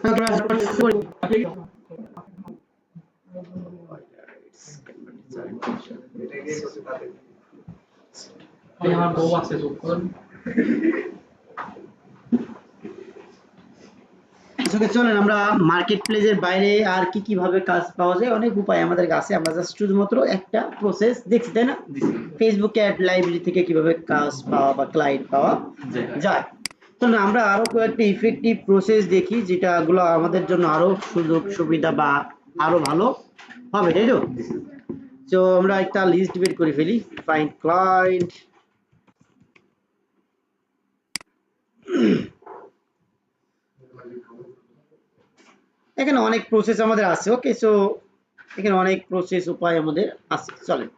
আমার বউ আছে চুপ করুন। চলেন আমরা মার্কেট প্লেসের বাইরে আর কি কিভাবে কাজ পাওয়া যায়, অনেক উপায় আমাদের কাছে, আমরা জাস্ট শুধুমাত্র একটা প্রসেস দেখছি, তাই না? ফেসবুক অ্যাড লাইব্রেরি থেকে কিভাবে কাজ পাওয়া বা ক্লায়েন্ট পাওয়া যায়। তো আমরা আরো কয়েকটি ইফেক্টিভ প্রসেস দেখি যেটাগুলো আমাদের জন্য আরো সুযোগ সুবিধা বা আরো ভালো হবে, তাই তো? তো আমরা একটা লিস্ট বের করে ফেলি, ফাইন্ড ক্লায়েন্ট। এখানে অনেক প্রসেস আমাদের আছে। ওকে, সো এখানে অনেক প্রসেস উপায় আমাদের আছে। চলেন,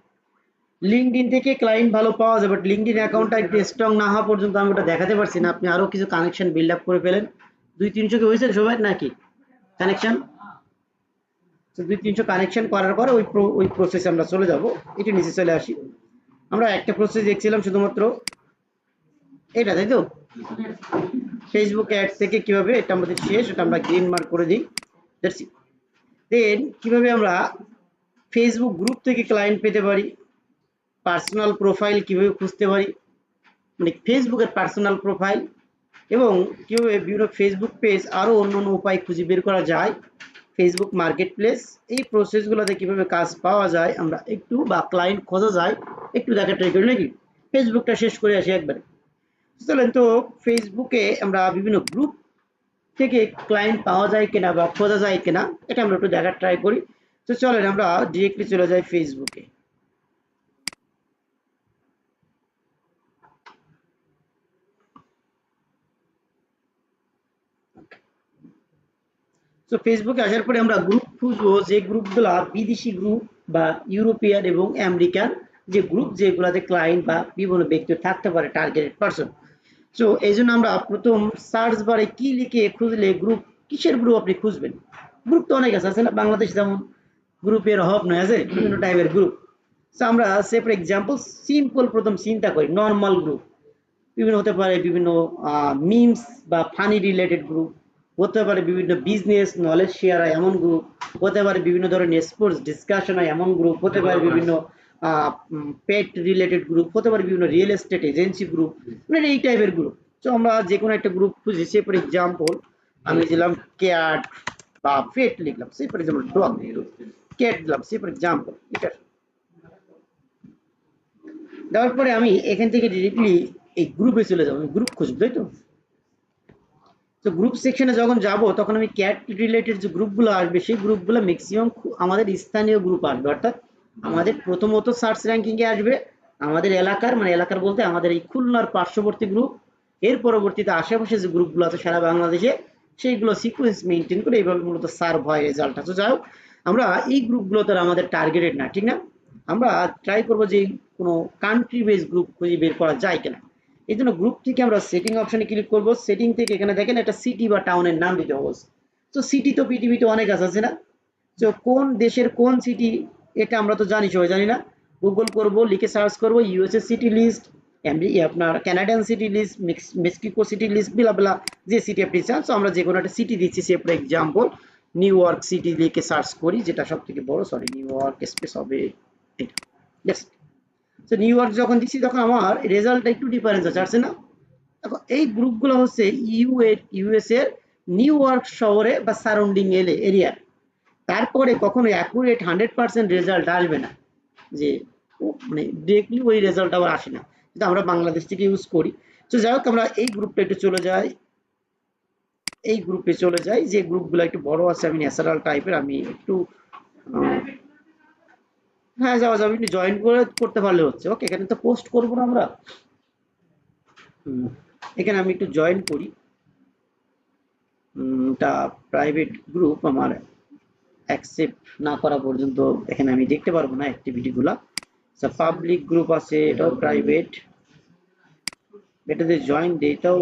লিঙ্কডইন থেকে ক্লায়েন্ট ভালো পাওয়া যায়, বাট লিঙ্কডইন অ্যাকাউন্টটা একটু স্ট্রং না হওয়া পর্যন্ত আমি ওটা দেখাতে পারছি না। আপনি আরো কিছু কানেকশন বিল্ড আপ করে ফেলেন। 200-300 কি হয়েছে সবাই নাকি কানেকশন? তো 200-300 কানেকশন করার পরে ওই প্রসেসে আমরা চলে যাব। এটি নিচে চলে আসি। আমরা একটা প্রসেস দেখছিলাম শুধুমাত্র এটা, তাই তো? ফেসবুক অ্যাড থেকে কিভাবে, এটা আমাদের শেষ, এটা আমরা গ্রিন মার্ক করে দিই। That's it. দেন কিভাবে আমরা ফেসবুক গ্রুপ থেকে ক্লায়েন্ট পেতে পারি, পার্সোনাল প্রোফাইল কিভাবে খুঁজতে পারি, মানে ফেসবুকের পার্সোনাল প্রোফাইল, এবং কিভাবে বিভিন্ন ফেসবুক পেজ আরো অন্যান্য উপায় খুঁজে বের করা যায়, ফেসবুক মার্কেট প্লেস, এই প্রসেসগুলোতে কিভাবে কাজ পাওয়া যায় আমরা একটু, বা ক্লায়েন্ট খোঁজা যায় একটু দেখা ট্রাই করি নাকি? ফেসবুকটা শেষ করে আসি একবারে। চলেন, তো ফেসবুকে আমরা বিভিন্ন গ্রুপ থেকে ক্লায়েন্ট পাওয়া যায় কিনা বা খোঁজা যায় কিনা এটা আমরা একটু দেখার ট্রাই করি। তো চলেন আমরা ডিরেক্টলি চলে যাই ফেসবুকে। তো ফেসবুকে আসার পরে আমরা গ্রুপ খুঁজবো, যে গ্রুপগুলা বিদেশি গ্রুপ বা ইউরোপিয়ান এবং আমেরিকান যে গ্রুপ, যেগুলাতে ক্লায়েন্ট বা বিভিন্ন ব্যক্তি থাকতে পারে, টার্গেটেড পারসন। সো এই জন্য আমরা প্রথম সার্চ বারে কি লিখে খুঁজলে গ্রুপ, কিসের গ্রুপ আপনি খুঁজবেন? গ্রুপ তো অনেক আছে না, বাংলাদেশ যেমন গ্রুপের অভাব নয়, আছে বিভিন্ন টাইপের গ্রুপ। সো আমরা সে ফর এক্সাম্পল সিম্পল প্রথম চিন্তা করি নর্মাল গ্রুপ। বিভিন্ন হতে পারে বিভিন্ন মিমস বা ফানি রিলেটেড গ্রুপ, হতে পারে বিভিন্ন বিজনেস নলেজ শেয়ার হয় এমন গ্রুপ, হতে পারে বিভিন্ন ধরনের স্পোর্টস ডিসকাশন হয় এমন গ্রুপ, হতে পারে বিভিন্ন পেট রিলেটেড গ্রুপ, হতে পারে বিভিন্ন রিয়েল এস্টেট এজেন্সি গ্রুপ, মানে এই টাইপের গ্রুপ। তো আমরা যে কোনো একটা গ্রুপ খুঁজি, সে ফর এক্সাম্পল আমি দিলাম ক্যাট বা পেট লিখলাম, সে ফর এক্সাম্পল ডগ, ক্যাট দিলাম সে ফর এক্সাম্পল, এটা দেওয়ার পরে আমি এখান থেকে ডিরেক্টলি এই গ্রুপে চলে যাবো, আমি গ্রুপ খুঁজবো, তাই তো? তো গ্রুপ সেকশনে যখন যাব তখন আমি ক্যাট রিলেটেড যে গ্রুপগুলো আসবে সেই গ্রুপগুলো ম্যাক্সিমাম আমাদের স্থানীয় গ্রুপ আসবে, অর্থাৎ আমাদের প্রথমত সার্চ র্যাঙ্কিংয়ে আসবে আমাদের এলাকার, মানে এলাকার বলতে আমাদের এই খুলনার পার্শ্ববর্তী গ্রুপ। এর পরবর্তীতে আশেপাশে যে গ্রুপগুলো আছে সারা বাংলাদেশে, সেইগুলো সিকোয়েন্স মেনটেন করে এইভাবে মূলত সার্ভ হয় রেজাল্টটা। তো যাই হোক, আমরা এই গ্রুপগুলো তো আমাদের টার্গেটেড না, ঠিক না? আমরা ট্রাই করবো যে কোনো কান্ট্রি বেস গ্রুপ খুঁজে বের করা যায় কিনা। এই জন্য গ্রুপ থেকে আমরা সেটিং অপশনে ক্লিক করব। সেটিং থেকে এখানে দেখেন একটা সিটি বা টাউনের নাম দিতে হবে। তো সিটি তো পৃথিবীতে অনেক আছে না? তো কোন দেশের কোন সিটি এটা আমরা তো জানি, সবাই জানি না? গুগল করব, লিখে সার্চ করব ইউএসএ সিটি লিস্ট, আপনার Canadian city list, Mexico city list, বিলা যে সিটি আপনি চান। তো আমরা যে কোনো একটা সিটি দিচ্ছি, say for example New York city লিখে সার্চ করি, যেটা সব থেকে বড়, সরি নিউ ইয়র্ক স্পেস হবে এটা। তো নিউ ইয়র্ক যখন দিচ্ছি তখন আমার রেজাল্টটা একটু ডিফারেন্স আছে না? এখন এই গ্রুপগুলো হচ্ছে ইউএস এর নিউ ইয়র্ক শহরে বা সারাউন্ডিং এরিয়া। তারপরে কখনো অ্যাকুরেট 100% রেজাল্ট আসবে না, যে মানে ডিরেক্টলি ওই রেজাল্ট আবার আসে না, কিন্তু আমরা বাংলাদেশ থেকে ইউজ করি। তো যাই হোক, আমরা এই গ্রুপটা একটু চলে যাই, এই গ্রুপে চলে যাই, যে গ্রুপগুলো একটু বড় আছে, আমি ন্যাচারাল টাইপের, আমি একটু হ্যাঁ যাওয়া যাবে, একটু জয়েন করতে পারলে হচ্ছে। ওকে, এখানে তো পোস্ট করবো না আমরা, এখানে আমি একটু জয়েন করি। এটা প্রাইভেট গ্রুপ, আমার অ্যাকসেপ্ট না করা পর্যন্ত এখানে আমি দেখতে পারবো না অ্যাক্টিভিটি গুলা। পাবলিক গ্রুপ আছে, এটাও প্রাইভেট, এটাতে জয়েন দিই, এটাও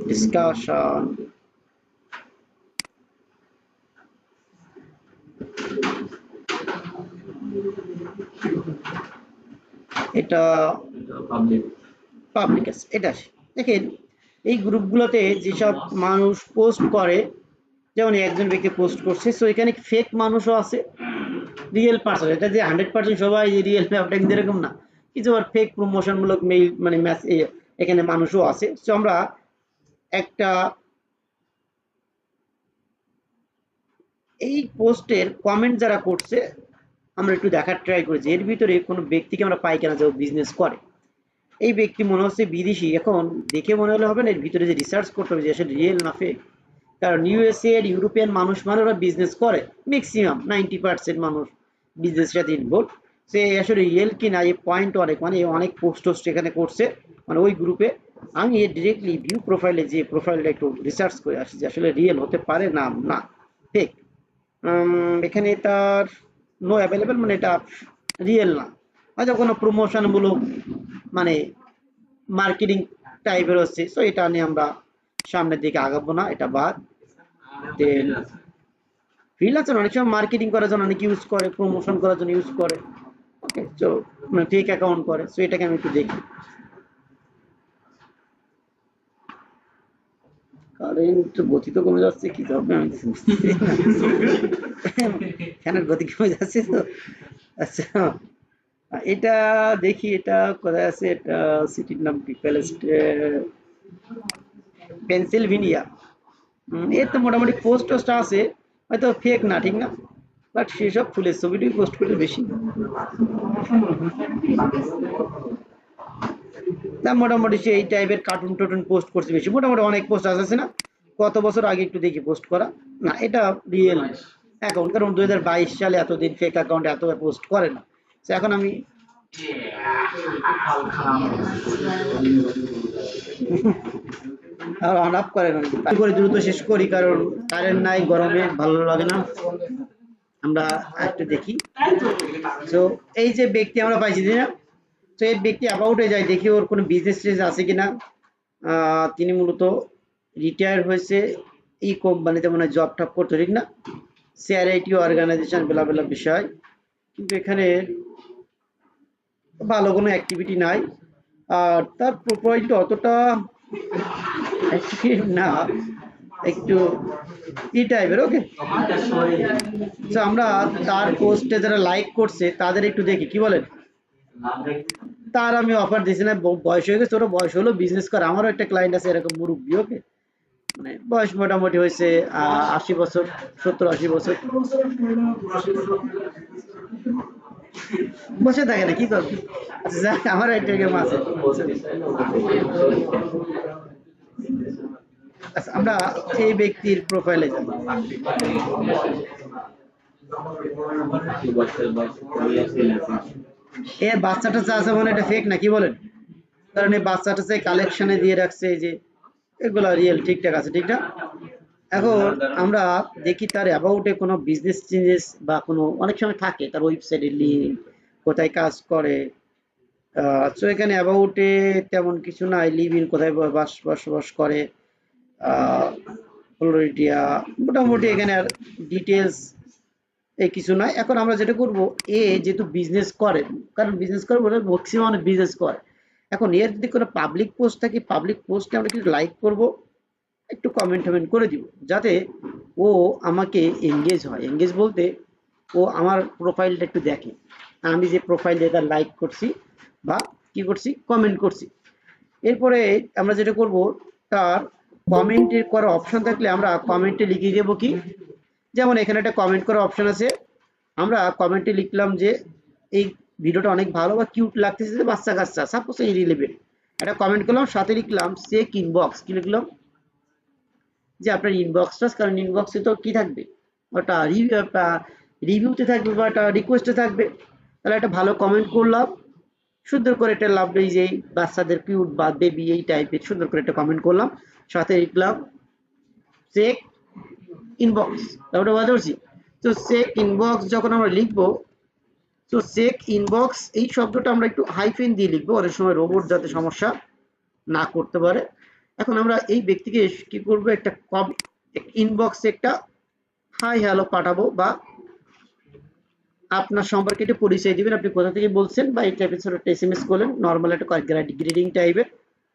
ডিসকাশন, এটা পাবলিক আছে। এটা দেখেন, এই গ্রুপগুলোতে যেসব মানুষ পোস্ট করে, যেমন একজন ব্যক্তি পোস্ট করছে, সো এখানে ফেক মানুষও আছে, রিয়েল পার্সন। এটা যে 100% সবাই রিয়েল ব্যাপারটা কিন্তু এরকম না, কিছু আবার ফেক প্রমোশনমূলক মেইল মানে এখানে মানুষও আছে। সো আমরা একটা এই পোস্টের কমেন্ট যারা করছে আমরা একটু দেখার ট্রাই করেছি, এর ভিতরে কোনো ব্যক্তিকে আমরা পাই কিনা যে বিজনেস করে। এই ব্যক্তি মনে হচ্ছে বিদেশি, এখন দেখে মনে হলে হবে না, এর ভিতরে যে রিসার্চ করতে হবে যে আসলে রিয়েল না ফেক। কারণ ইউএসএ এর ইউরোপিয়ান মানুষ মানে ওরা বিজনেস করে, ম্যাক্সিমাম 90% মানুষ বিজনেসের সাথে ইনভলভ। সে আসলে রিয়েল কি না এই পয়েন্ট অনেক মানে অনেক পোস্ট টোস্ট এখানে করছে মানে ওই গ্রুপে। আমি ডিরেক্টলি ভিউ প্রোফাইলে যে প্রোফাইলটা একটু রিসার্চ করে আসি যে আসলে রিয়েল হতে পারে না না ফেক। এখানে তার নো অ্যাভেলেবেল মানে এটা রিয়েল না, হয়তো কোনো প্রমোশনমূলক মানে মার্কেটিং টাইপের হচ্ছে। সো এটা নিয়ে আমরা সামনের দিকে আগাবো না, এটা বাদ দেন। ফ্রিল্যান্সার অনেক সময় মার্কেটিং করার জন্য অনেক ইউজ করে, প্রমোশন করার জন্য ইউজ করে, ওকে। সো মানে ফেক অ্যাকাউন্ট করে। সো এটাকে আমি একটু দেখি। কারেন্ট গতি তো কমে যাচ্ছে, কি হবে আমি বুঝতেছি না। ফ্যানের গতি কমে যাচ্ছে তো। আচ্ছা এটা দেখি, এটা কোথায় আছে, এটা সিটির নাম কি, পেনসিলভেনিয়া। এর তো মোটামুটি পোস্ট টোস্ট আছে, হয়তো ফেক না, ঠিক না, বাট সেসব ফুলের ছবিটাই পোস্ট করে বেশি। না মোটামুটি সে এই টাইপের কার্টুন টার্টুন পোস্ট করছে বেশি, মোটামুটি অনেক পোস্ট আছে না, কত বছর আগে একটু দেখি পোস্ট করা। না এটা রিয়েল অ্যাকাউন্ট, কারণ 2022 সালে এতদিন ফেক অ্যাকাউন্ট এত পোস্ট করে না। তো এখন আমি আর অন অফ করে না করে দ্রুত শেষ করি, কারণ কারেন্ট নাই, গরমে ভালো লাগে না। আমরা একটু দেখি। তো এই যে ব্যক্তি আমরা পাইছি না, তো এই ব্যক্তি অ্যাবাউটে যাই, দেখি ওর কোনো বিজনেস আছে কিনা। তিনি মূলত রিটায়ার হয়েছে, এই কোম্পানিতে মনে হয় জব টপ করতো, ঠিক না, সিআরআইটি অর্গানাইজেশন বেলা বেলা বিষয়, কিন্তু এখানে ভালো কোনো অ্যাক্টিভিটি নাই। আর তার প্রোফাইলটা অতটা অ্যাক্টিভ না, একটু ই টাইপের, ওকে। তো আমরা তার পোস্টে যারা লাইক করছে তাদের একটু দেখি, কি বলেন। তার আমি অফার দিছি না, বয়স হয়ে গেছে, ওরা বয়স হলো বিজনেস করে। আমারও একটা ক্লায়েন্ট আছে এরকম মুরব্বী, ওকে, মানে বয়স মোটামুটি হয়েছে 80 বছর, 70-80 বছর। বসে থাকে না, কি করবে। আচ্ছা যাক, আমার একটা গেম আছে। আচ্ছা আমরা এই ব্যক্তির প্রোফাইলে যাব। এর বাচ্চাটা চা আছে মানে এটা ফেক না, কি বলেন, কারণ এই বাচ্চাটা চাই কালেকশনে দিয়ে রাখছে, এই যে এগুলা রিয়েল ঠিকঠাক আছে, ঠিক না। এখন আমরা দেখি তার অ্যাবাউটে কোনো বিজনেস চেঞ্জেস বা কোনো অনেক সময় থাকে তার ওয়েবসাইটের লিঙ্ক, কোথায় কাজ করে। সো এখানে অ্যাবাউটে তেমন কিছু নাই, লিভ ইন কোথায় বসবাস করে, ফ্লোরিডা, মোটামুটি এখানে আর ডিটেলস এই কিছু নয়। এখন আমরা যেটা করব, এ যেহেতু বিজনেস করে, কারণ বিজনেস করে বলে ম্যাক্সিমাম অনেক বিজনেস করে, এখন এর যদি কোনো পাবলিক পোস্ট থাকে, পাবলিক পোস্টে আমরা কিছু লাইক করব, একটু কমেন্ট টমেন্ট করে দিব, যাতে ও আমাকে এঙ্গেজ হয়। এঙ্গেজ বলতে ও আমার প্রোফাইলটা একটু দেখে, আমি যে প্রোফাইলে তার লাইক করছি বা কি করছি, কমেন্ট করছি। এরপরে আমরা যেটা করব, তার কমেন্টে করার অপশন থাকলে আমরা কমেন্টে লিখে দেবো কি, যেমন এখানে একটা কমেন্ট করার অপশন আছে, আমরা কমেন্টে লিখলাম যে এই ভিডিওটা অনেক ভালো বা কিউট লাগতেছে, যে বাচ্চা কাচ্চা সাপোজ এই রিলেভেন্ট একটা কমেন্ট করলাম, সাথে লিখলাম চেক ইনবক্স, কি লিখলাম, যে আপনার ইনবক্সটা, কারণ ইনবক্সে তো কি থাকবে, ওটা রিভিউতে থাকবে বা একটা রিকোয়েস্টে থাকবে। তাহলে একটা ভালো কমেন্ট করলাম, সুন্দর করে একটা লাভ, এই যে বাচ্চাদের কিউট বা বেবি এই টাইপের সুন্দর করে একটা কমেন্ট করলাম, সাথে লিখলাম চেক ইনবক্স, তারপরে বুঝতে পারছি। তো চেক ইনবক্স যখন আমরা লিখবো, তো চেক ইনবক্স এই শব্দটা আমরা একটু হাইফেন দিয়ে লিখবো, অনেক সময় রোবট যাতে সমস্যা না করতে পারে। এখন আমরা এই ব্যক্তিকে কি করবো, একটা ইনবক্সে একটা হাই হ্যালো পাঠাবো, বা আপনার সম্পর্কে একটু পরিচয় দিবেন, আপনি কোথা থেকে বলছেন বা এই টাইপের ছোট একটা এসএমএস করলেন, নর্মাল একটা গ্রেডিং টাইপের।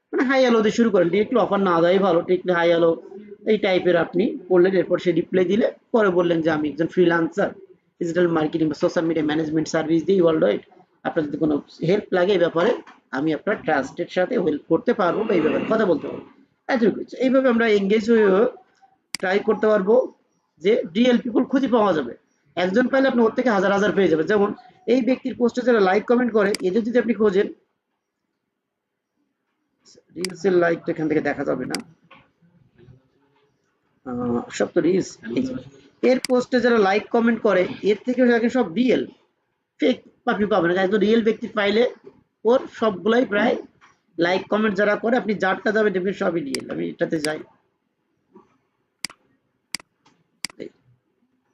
মানে হাই হ্যালো দিয়ে শুরু করেন, ডিরেক্টলি অফার না দেওয়াই ভালো, ডিরেক্টলি হাই হ্যালো এই টাইপের আপনি করলেন, এরপর সে রিপ্লাই দিলে পরে বললেন যে আমি একজন ফ্রিল্যান্সার, ডিজিটাল মার্কেটিং বা সোশ্যাল মিডিয়া ম্যানেজমেন্ট সার্ভিস দিই ওয়ার্ল্ড ওয়াইড, আপনার যদি কোনো হেল্প লাগে এই ব্যাপারে আমি আপনার ট্রাস্টের সাথে হেল্প করতে পারবো বা এই ব্যাপারে কথা বলতে পারবো, এতটুকু। এইভাবে আমরা এঙ্গেজ হয়ে ট্রাই করতে পারবো যে রিয়েল পিপল খুঁজে পাওয়া যাবে। একজন পাইলে আপনি ওর থেকে হাজার হাজার পেয়ে যাবেন। যেমন এই ব্যক্তির পোস্টে যারা লাইক কমেন্ট করে এদের যদি আপনি খোঁজেন, রিলসের লাইকটা এখান থেকে দেখা যাবে না, সব তো রিলস। এর পোস্টে যারা লাইক কমেন্ট করে এর থেকে সব রিয়েল, ফেক আপনি পাবেন না। একদম রিয়েল ব্যক্তি পাইলে ওর সবগুলাই প্রায় লাইক কমেন্ট যারা করে আপনি যারটা যাবে দেখবেন সবই রিয়েল। আমি এটাতে যাই,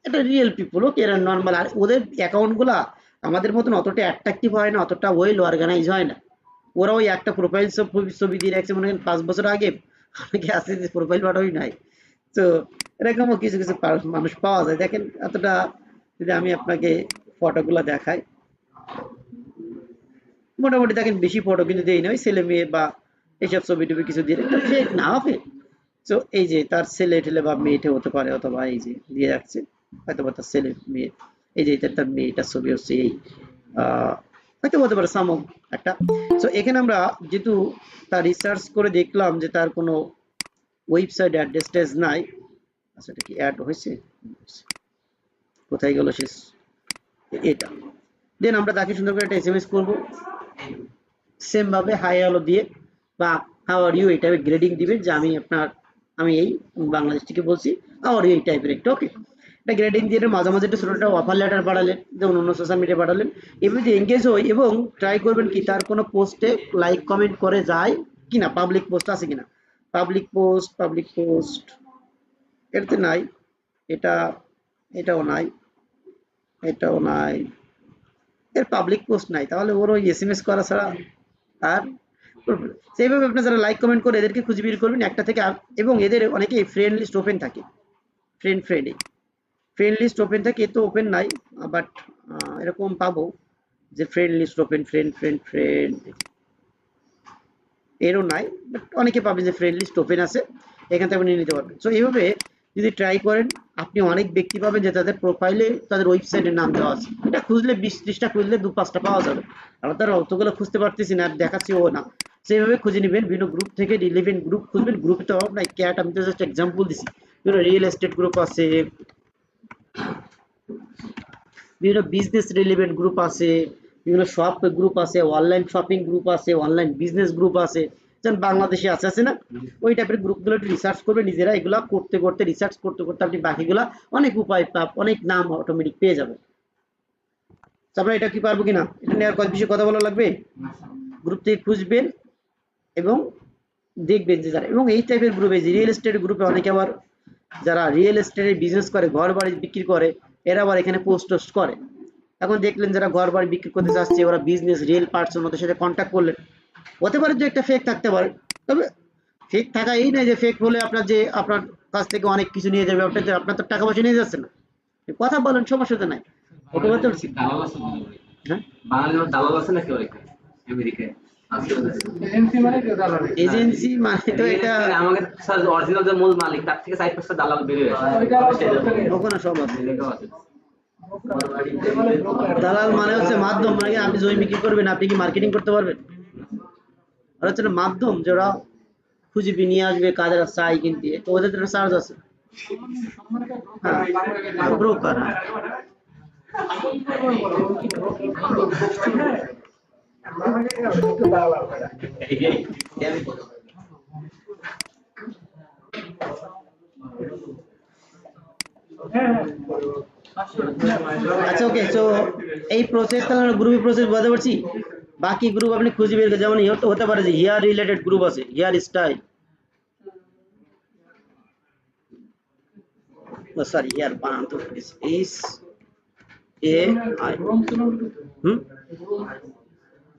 এটা রিয়েল পিপল, ওকে, এরা নর্মাল। আর ওদের অ্যাকাউন্ট গুলা আমাদের মতন অতটা অ্যাট্রাকটিভ হয় না, অতটা ওয়েল অর্গানাইজ হয় না। ওরা ওই একটা প্রোফাইল ছবি দিয়ে রাখছে, মনে করেন 5 বছর আগে, অনেকে আছে যে প্রোফাইল পাঠাই নাই। তো এরকমও কিছু কিছু মানুষ পাওয়া যায়। দেখেন এতটা, যদি আমি আপনাকে ফটোগুলা দেখাই, মোটামুটি দেখেন বেশি ফটো কিন্তু দেই না, ওই ছেলে মেয়ে বা এইসব ছবি টবি কিছু দিয়ে একটা ফেক না হবে। তো এই যে তার ছেলে ঠেলে বা মেয়েটে হতে পারে, অথবা এই যে দিয়ে রাখছে হয়তো বা তার ছেলে মেয়ে, এই যে এটা তার মেয়েটার ছবি হচ্ছে এই, হয়তো হতে পারে সামক একটা। তো এখানে আমরা যেহেতু তার রিসার্চ করে দেখলাম যে তার কোনো ওয়েবসাইট অ্যাড্রেস টেস নাই। আচ্ছা এটা কি অ্যাড হয়েছে, কোথায় গেল শেষ, এটা। দেন আমরা তাকে সুন্দর করে একটা এসএমএস করবো, সেম ভাবে হাই হ্যালো দিয়ে বা হাউ আর ইউ এই টাইপের গ্রেডিং দিবেন যে আমি এই বাংলাদেশ থেকে বলছি, হাউ আর ইউ এই টাইপের একটা, ওকে। এটা গ্রেডিং দিয়ে মাঝে মাঝে একটা ছোট একটা অফার লেটার পাঠালেন, যেমন অন্য সোশ্যাল মিডিয়া পাঠালেন। এমনিতে এঙ্গেজ হই এবং ট্রাই করবেন কি তার কোনো পোস্টে লাইক কমেন্ট করে যায় কিনা, পাবলিক পোস্ট আছে কিনা। পাবলিক পোস্ট এটাতে নাই, এটা এটাও নাই, এটাও নাই, এর পাবলিক পোস্ট নাই, তাহলে ওর ওই এসএমএস করা ছাড়া আর সেইভাবে আপনি যারা লাইক কমেন্ট করে এদেরকে খুঁজে বের করবেন একটা থেকে। এবং এদের অনেকে ফ্রেন্ড লিস্ট ওপেন থাকে, ফ্রেন্ড লিস্ট ওপেন থাকে, এ তো ওপেন নাই, বাট এরকম পাবো যে ফ্রেন্ড লিস্ট ওপেন, ফ্রেন্ড এরও নাই, বাট অনেকে পাবেন যে ফ্রেন্ড লিস্ট ওপেন আছে, এখান থেকে আপনি নিয়ে নিতে পারবেন। সো এইভাবে যদি ট্রাই করেন আপনি অনেক ব্যক্তি পাবেন যে তাদের প্রোফাইলে তাদের ওয়েবসাইটের নাম দেওয়া আছে, এটা খুঁজলে 20-30টা খুঁজলে 2-5টা পাওয়া যাবে। আমরা তার অতগুলো খুঁজতে পারতেছি না, দেখাচ্ছিও না। সেইভাবে খুঁজে নেবেন, বিভিন্ন গ্রুপ থেকে রিলেভেন্ট গ্রুপ খুঁজবেন। গ্রুপে তো নাই ক্যাট, আমি তো জাস্ট এক্সাম্পল দিছি। বিভিন্ন রিয়েল এস্টেট গ্রুপ আছে, বিভিন্ন বিজনেস রিলেভেন্ট গ্রুপ আছে, বিভিন্ন শপ গ্রুপ আছে, অনলাইন শপিং গ্রুপ আছে, অনলাইন বিজনেস গ্রুপ আছে, যেমন বাংলাদেশে আছে না, ওই টাইপের গ্রুপগুলো একটু রিসার্চ করবে নিজেরা। এগুলা করতে করতে রিসার্চ করতে করতে আপনি বাকিগুলা অনেক উপায় অনেক নাম অটোমেটিক পেয়ে যাবেন। তারপরে এটা কি পারবো কিনা, এটা নিয়ে আর কত বিষয়ে কথা বলা লাগবে। গ্রুপ থেকে খুঁজবেন এবং দেখবেন যে যারা, এবং এই টাইপের গ্রুপে যে রিয়েল এস্টেট গ্রুপে অনেকে আবার যারা রিয়েল এস্টেটের বিজনেস করে, ঘর বাড়ি বিক্রি করে, এরা আবার এখানে পোস্ট টোস্ট করে। এখন দেখলেন যারা ঘর বাড়ি বিক্রি করতে চাচ্ছে ওরা বিজনেস রিয়েল পার্সন, ওদের সাথে কন্ট্যাক্ট করলেন, হতে পারে যে একটা ফেক থাকতে পারে। তবে ফেক থাকা এই নয় যে ফেক হলে আপনার কাছ থেকে অনেক কিছু নিয়ে যাবে, আপনার তো টাকা পয়সা নিয়ে যাচ্ছে না, কথা বলেন, সমস্যা তো নাই। ওকে বলতে পারছি। হ্যাঁ, বাংলাদেশের দালাল আছে নাকি আমেরিকায়? এজেন্সি মানে তো এটা আমাকে অরিজিনাল যে মূল মালিক তার থেকে 4-5টা দালাল বেরিয়ে আসে, ওখানে সব আছে। দালাল মানে হচ্ছে মাধ্যম, মানে কি আপনি জমি বিক্রি করবেন, আপনি কি মার্কেটিং করতে পারবেন? আর হচ্ছে মাধ্যম, যারা খুঁজে নিয়ে আসবে কাজের চাই কিনতে, তো ওদের তো চার্জ আছে। হ্যাঁ, ব্রোকার। আচ্ছা ওকে, সো এই প্রসেস তাহলে গ্রুপ প্রসেস বলতে পারছি। বাকি গ্রুপ আপনি খুঁজে বের করে, যেমন হতে পারে যে হেয়ার রিলেটেড গ্রুপ আছে, হেয়ার স্টাইল, সরি হেয়ার বানান তো এস এ আই,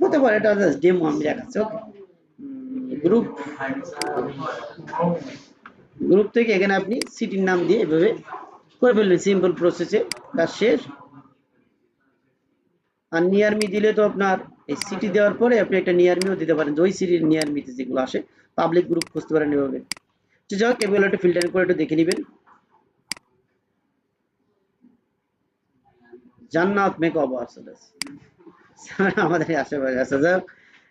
হতে পারে, এটা জাস্ট ডেমো আমি দেখাচ্ছি। ওকে, গ্রুপ গ্রুপ থেকে এখানে আপনি সিটির নাম দিয়ে এভাবে করে ফেলবেন, সিম্পল প্রসেসে কাজ শেষ। আর নিয়ার মি দিলে তো আপনার এই সিটি দেওয়ার পরে আপনি একটা নিয়ার মিও দিতে পারেন, ওই সিটির নিয়ার মিতে যেগুলো আসে পাবলিক গ্রুপ খুঁজতে পারেন এভাবে। তো যাই হোক এগুলো একটু ফিল্টার করে একটু দেখে নেবেন। জান্নাত মেকআপ আসলে আমাদের আশেপাশে আছে। যাই হোক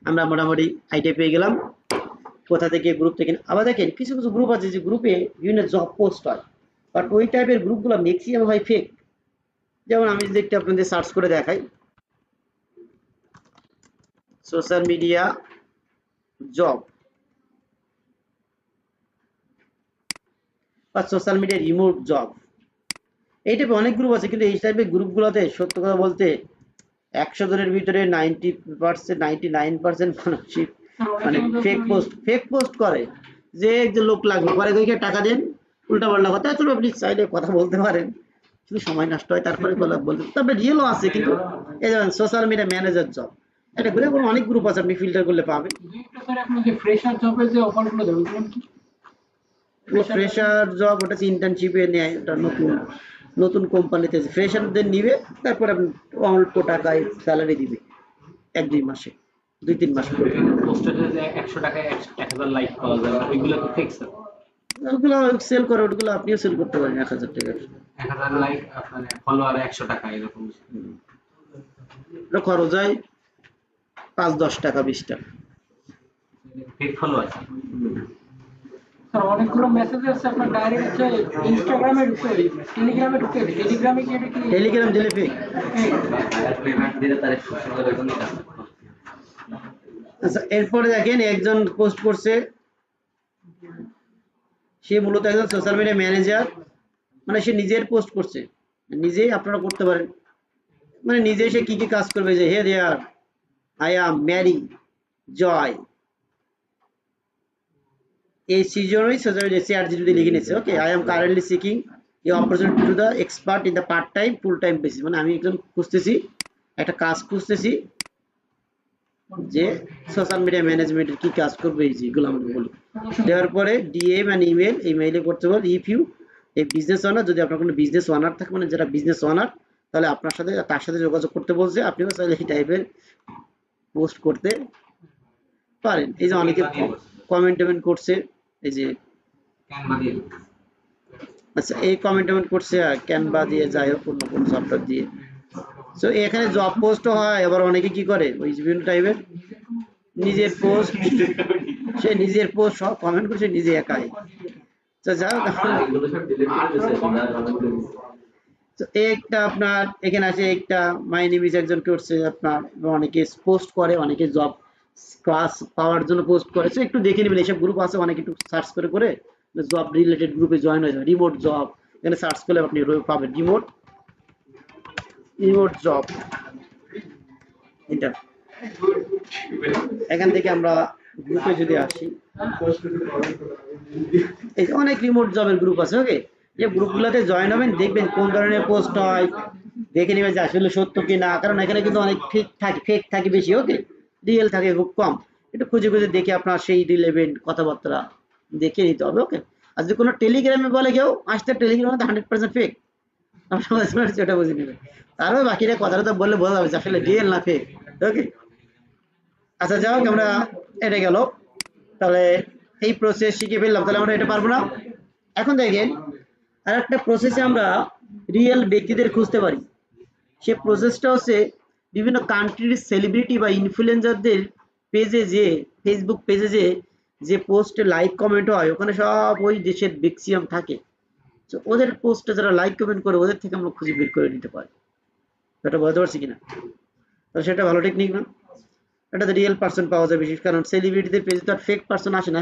আমরা মোটামুটি আইডিয়া পেয়ে গেলাম কোথা থেকে গ্রুপ থেকে। আবার দেখেন কিছু কিছু গ্রুপ আছে যে গ্রুপে বিভিন্ন জব পোস্ট হয়, বাট ওই টাইপের গ্রুপগুলো ম্যাক্সিমাম হয় ফেক। যেমন আমি যদি একটু আপনাদের সার্চ করে দেখাই, সোশ্যাল মিডিয়া জব বা সোশ্যাল মিডিয়া রিমোট জব, এই টাইপের অনেক গ্রুপ আছে, কিন্তু এই টাইপের গ্রুপগুলোতে সত্য কথা বলতে 100 জনের ভিতরে 90% 99% মানুষই মানে ফেক পোস্ট করে, যে লোক লাগবে পরে ওইকে টাকা দেন উল্টা পাল্টা কথা। চলো আপনি চাইলে কথা বলতে পারেন, শুধু সময় নষ্ট হয়, তারপরে বলতে। তবে রিয়েলও আছে, কিন্তু এই যেমন সোশ্যাল মিডিয়া ম্যানেজার জব, এটা ঘুরে অনেক গ্রুপ আছে, আপনি ফিল্টার করলে পাবেন। ফ্রেশার জব ওটা ইন্টার্নশিপে নেয়, ওটা নতুন নতুন কোম্পানিতে ফ্রেশারদের নিবে, তারপর আপনি অল্প টাকায় স্যালারি দিবে 1-2 মাসে, 2-3 মাস পরে। পোস্টারে যে 100 টাকায় 1000 লাইক পাওয়া যায় ওইগুলো কি ফিক্স? ওগুলো সেল করে, ওগুলো আপনিও সেল করতে পারেন 1000 টাকার। 1000 লাইক মানে ফলোয়ারে 100 টাকা এরকম। এটা খরচ হয় 5-10 টাকা 20 টাকা ফেক ফলোয়ার। স্যার অনেকগুলো মেসেজ আসছে আপনার ডাইরেক্ট হচ্ছে ইনস্টাগ্রামে ঢুকে টেলিগ্রামে ঢুকে টেলিগ্রামে কি এটা কি টেলিগ্রাম দিলে ফেক। পেমেন্ট দিলে তার সুন্দর বেতন দিতে হবে। আচ্ছা এরপরে দেখেন একজন পোস্ট করছে, সে মূলত একজন সোশ্যাল মিডিয়া ম্যানেজার, মানে সে নিজের পোস্ট করছে, নিজেই আপনারা করতে পারেন, মানে নিজে সে কি কি কাজ করবে, যে হে দেয়ার আই অ্যাম ম্যারি জয়, এই সিজনই সোশ্যাল মিডিয়া চ্যাট জিপিটি লিখে নিচ্ছে, okay I am currently seeking A opportunity to the expert in the part time full time basis, মানে আমি একজন খুঁজতেছি, একটা কাজ খুঁজতেছি যে সোশ্যাল মিডিয়া ম্যানেজমেন্টের কি কাজ করবে, এই যেগুলো আমরা বলি। দেওয়ার পরে ডিএম অ্যান্ড ইমেল, ইমেইলে করতে পারেন ইফ ইউ এই বিজনেস ওনার, যদি আপনার কোনো বিজনেস ওনার থাকে, মানে যারা বিজনেস ওনার, তাহলে আপনার সাথে তার সাথে যোগাযোগ করতে বলছে, আপনিও চাইলে এই টাইপের পোস্ট করতে পারেন। এই যে অনেকে কমেন্ট করছে, এই যে ক্যানভা দিয়ে। আচ্ছা এই কমেন্ট করছে ক্যানভা দিয়ে, যাই হোক অন্য কোনো সফটওয়্যার দিয়ে। সো এখানে জব পোস্ট হয়, আবার অনেকে কি করে ওই বিভিন্ন টাইপের নিজের পোস্ট, সে নিজের পোস্ট সব কমেন্ট করছে নিজে একাই। তো যাই হোক এগুলো সব ডিলিট করে দিয়েছে। তো একটা আপনার এখানে আছে একটা মাই নেম ইজ একজন করছে আপনার, অনেকে পোস্ট করে, অনেকে জব ক্লাস পাওয়ার জন্য পোস্ট করে। তো একটু দেখে নেবেন, এইসব গ্রুপ আছে, অনেকে একটু সার্চ করে জব রিলেটেড গ্রুপে জয়েন হয়ে যাবে। রিমোট জব এখানে সার্চ করলে আপনি পাবেন রিমোট জব, এটা এখান থেকে আমরা গ্রুপে যদি আসি, এই যে অনেক রিমোট জবের গ্রুপ আছে, ওকে যে গ্রুপগুলোতে জয়েন হবেন, দেখবেন কোন ধরনের পোস্ট হয়, দেখে নেবেন যে আসলে সত্য কিনা, কারণ এখানে কিন্তু অনেক ফেক থাকে বেশি, ওকে রিয়েল থাকে খুব কম। একটু খুঁজে দেখে আপনার সেই রিলেভেন্ট কথাবার্তা দেখে নিতে হবে, ওকে। আর যদি কোনো টেলিগ্রামে বলে কেউ আসতে, টেলিগ্রামে 100% ফেক, সেটা বুঝে নেবেন। তারও বাকিরা কথাটা বললে বোঝা যাবে আসলে রিয়েল না ফেক, ওকে। আচ্ছা যাই হোক আমরা এটা গেল, তাহলে এই প্রসেস শিখে ফেললাম, তাহলে আমরা এটা পারবো না। এখন দেখেন আর একটা প্রসেসে আমরা রিয়েল ব্যক্তিদের খুঁজতে পারি। সে প্রসেসটা হচ্ছে বিভিন্ন কান্ট্রির সেলিব্রিটি বা ইনফ্লুয়েন্সারদের পেজে, যে ফেসবুক পেজে যে পোস্টে লাইক কমেন্ট হয়, ওখানে সব ওই দেশের ম্যাক্সিমাম থাকে। তো ওদের পোস্টে যারা লাইক কমেন্ট করে, ওদের থেকে আমরা খুঁজে বের করে নিতে পারি। এটা বুঝতে পারছি কিনা? তো সেটা ভালো টেকনিক না, এটাতে রিয়েল পার্সন পাওয়া যায় বেশি, কারণ সেলিব্রিটিদের পেজে তো আর ফেক পার্সন আসে না।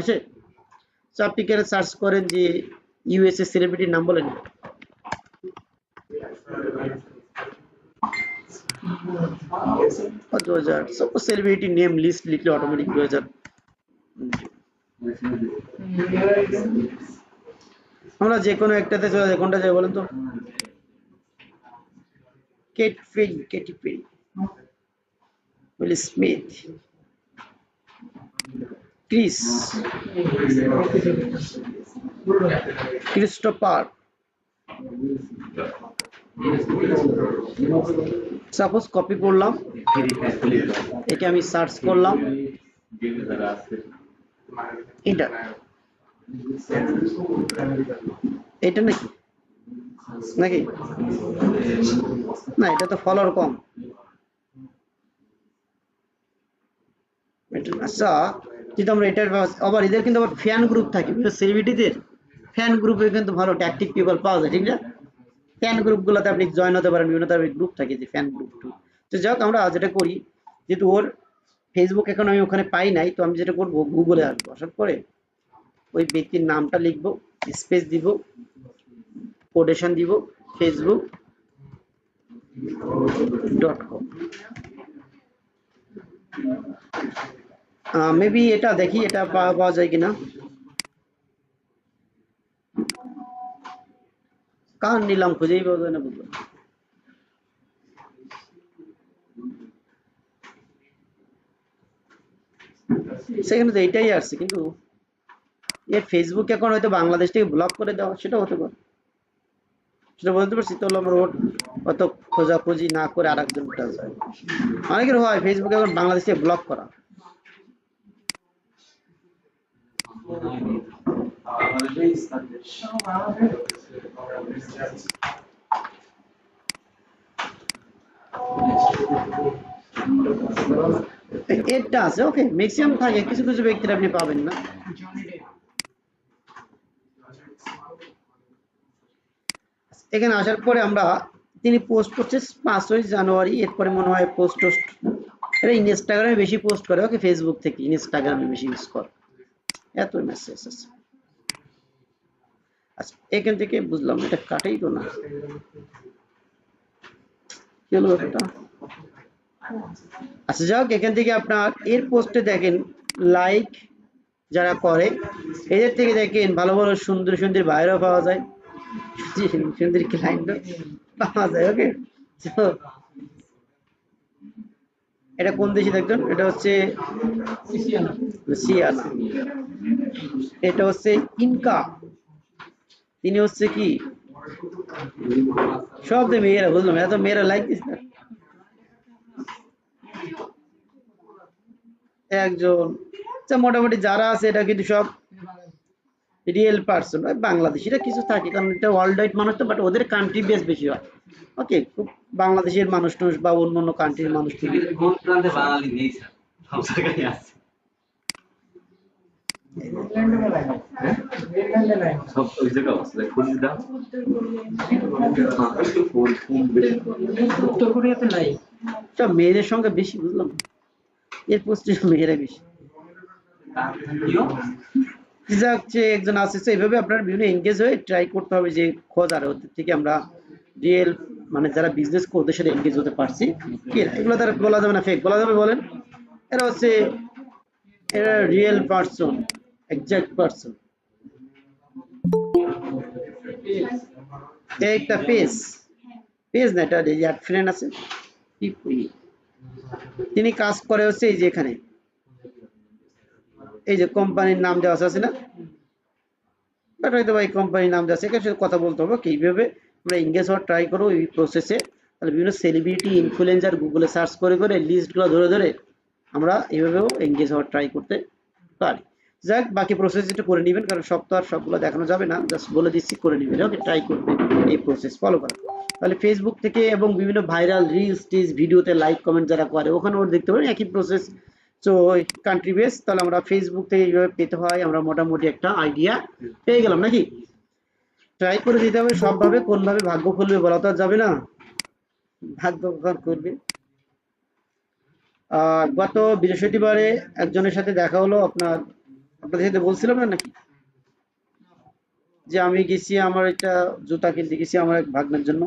তো আপনি কেন সার্চ করেন যে ইউএসএ সেলিব্রিটির নাম বলেন, 2000 সাপোজ সেলিব্রিটি নেম লিস্ট লিখলে অটোমেটিক 2000। আমরা যে কোনো একটাতে চলে যাই, কোনটা যাই বলেন তো? Katy Perry, Will Smith, Christopher, suppose copy করলাম, একে আমি সার্চ করলাম, এটা এটা নাকি নাকি না, এটা তো ফলোয়ার কম। আচ্ছা, কিন্তু আমরা এটার আবার এদের কিন্তু আবার ফ্যান গ্রুপ থাকে, সেলিব্রিটিদের ফ্যান গ্রুপে কিন্তু ভালো ট্যাকটিক পিপল পাওয়া যায়, ঠিক না? ফ্যান গ্রুপগুলোতে আপনি জয়েন হতে পারেন, বিভিন্ন ধরনের গ্রুপ থাকে যে ফ্যান গ্রুপ। তো যাক, আমরা যেটা করি, যেহেতু ওর ফেসবুক এখন আমি ওখানে পাই নাই, তো আমি যেটা করবো, গুগলে আসবো, আসার পরে ওই ব্যক্তির নামটা লিখবো, স্পেস দিব, কোটেশন দিব, facebook.com। মেবি এটা দেখি এটা পাওয়া যায় কিনা। কার নিলাম খুঁজেই পাওয়া যায় না, বুঝলাম। সেখানে তো এইটাই আসছে, কিন্তু এর ফেসবুক অ্যাকাউন্ট হয়তো বাংলাদেশ থেকে ব্লক করে দেওয়া, সেটা হতে পারে, সেটা বলতে পারছি। তো আমরা অত খোঁজাখুঁজি না করে আর একজন, অনেকের হয় ফেসবুক অ্যাকাউন্ট বাংলাদেশ থেকে ব্লক করা। এটা আছে, ওকে, ম্যাক্সিমাম থাকে, কিছু কিছু ব্যক্তিরা আপনি পাবেন না। এখানে আসার পরে আমরা, তিনি পোস্ট করছে 5ই জানুয়ারি, এরপরে মনে হয় পোস্ট টোস্ট, এটা ইনস্টাগ্রামে বেশি পোস্ট করে, ওকে, ফেসবুক থেকে ইনস্টাগ্রামে বেশি ইউজ করে, এত মেসেজ আছে। আচ্ছা, এখান থেকে বুঝলাম এটা কাটেই তো না, কি হলো ব্যাপারটা? আচ্ছা যাক, এখান থেকে আপনার এর পোস্টে দেখেন লাইক যারা করে, এদের থেকে দেখেন ভালো ভালো সুন্দর সুন্দর বাইরেও পাওয়া যায়, সুন্দর ক্লায়েন্টও পাওয়া যায়, ওকে। তো এটা কোন দেশে দেখবেন, এটা হচ্ছে সিয়ানা, এটা হচ্ছে ইনকা, তিনি হচ্ছে কি সব মেয়েরা, বুঝলাম, এত মেয়েরা লাইক দিস না, একজন। আচ্ছা, মোটামুটি যারা আছে এটা কিন্তু সব রিয়েল পার্সন, বাংলাদেশিরা কিছু থাকে, কারণ এটা ওয়ার্ল্ড ওয়াইড মানুষ তো, বাট ওদের কান্ট্রি বেস বেশি হয়, ওকে। খুব বাংলাদেশের মানুষ টুস বা অন্য অন্য কান্ট্রির মানুষ টুস, কোন প্রান্তে বাঙালি নেই স্যার, সব জায়গায় আছে, সব ওই জায়গায় আছে, খুঁজে দাও। উত্তর কোরিয়াতে নাই, সব মেয়েদের সঙ্গে বেশি, বুঝলাম, এর পোস্টে মেয়েরা বেশি। যাচ্ছে একজন আছে, এইভাবে আপনার বিভিন্ন এঙ্গেজ হয়ে ট্রাই করতে হবে যে খোঁজার, ওদের থেকে আমরা রিয়েল, মানে যারা বিজনেস করে ওদের সাথে এঙ্গেজ হতে পারছি কি না, এগুলো তারা বলা যাবে না, ফেক বলা যাবে বলেন, এরা হচ্ছে, এরা রিয়েল পার্সন, এক্সাক্ট পার্সন। একটা পেজ, পেজ না, এটা অ্যাড ফ্রেন্ড আছে, তিনি কাজ করে হচ্ছে এই যে এখানে, এই যে কোম্পানির নাম দেওয়া আছে না, বাট হয়তো ভাই কোম্পানির নাম দেওয়া আছে, এখানে কথা বলতে হবে কিভাবে আমরা এঙ্গেজ হওয়ার ট্রাই করবো এই প্রসেসে। তাহলে বিভিন্ন সেলিব্রিটি ইনফ্লুয়েন্সার গুগলে সার্চ করে করে লিস্টগুলো ধরে ধরে আমরা এইভাবেও এঙ্গেজ হওয়ার ট্রাই করতে পারি। যাক, বাকি প্রসেস একটু করে নেবেন, কারণ সব তো আর সবগুলো দেখানো যাবে না, জাস্ট বলে দিচ্ছি, করে নেবেন, ওকে, ট্রাই করবেন এই প্রসেস ফলো করা। তাহলে ফেসবুক থেকে এবং বিভিন্ন ভাইরাল রিলস টিলস ভিডিওতে লাইক কমেন্ট যারা করে, ওখানে ওরা দেখতে পারেন একই প্রসেস। তো কান্ট্রি বেস, তাহলে আমরা ফেসবুক থেকে এইভাবে পেতে হয়, আমরা মোটামুটি একটা আইডিয়া পেয়ে গেলাম নাকি। ট্রাই করে দিতে হবে সবভাবে, কোনভাবে ভাগ্য খুলবে বলা তো আর যাবে না, ভাগ্য করবে। গত বৃহস্পতিবারে একজনের সাথে দেখা হলো, আপনাদের সাথে বলছিলাম না নাকি, যে আমি গেছি আমার একটা জুতা কিনতে গেছি আমার এক ভাগ্নের জন্য,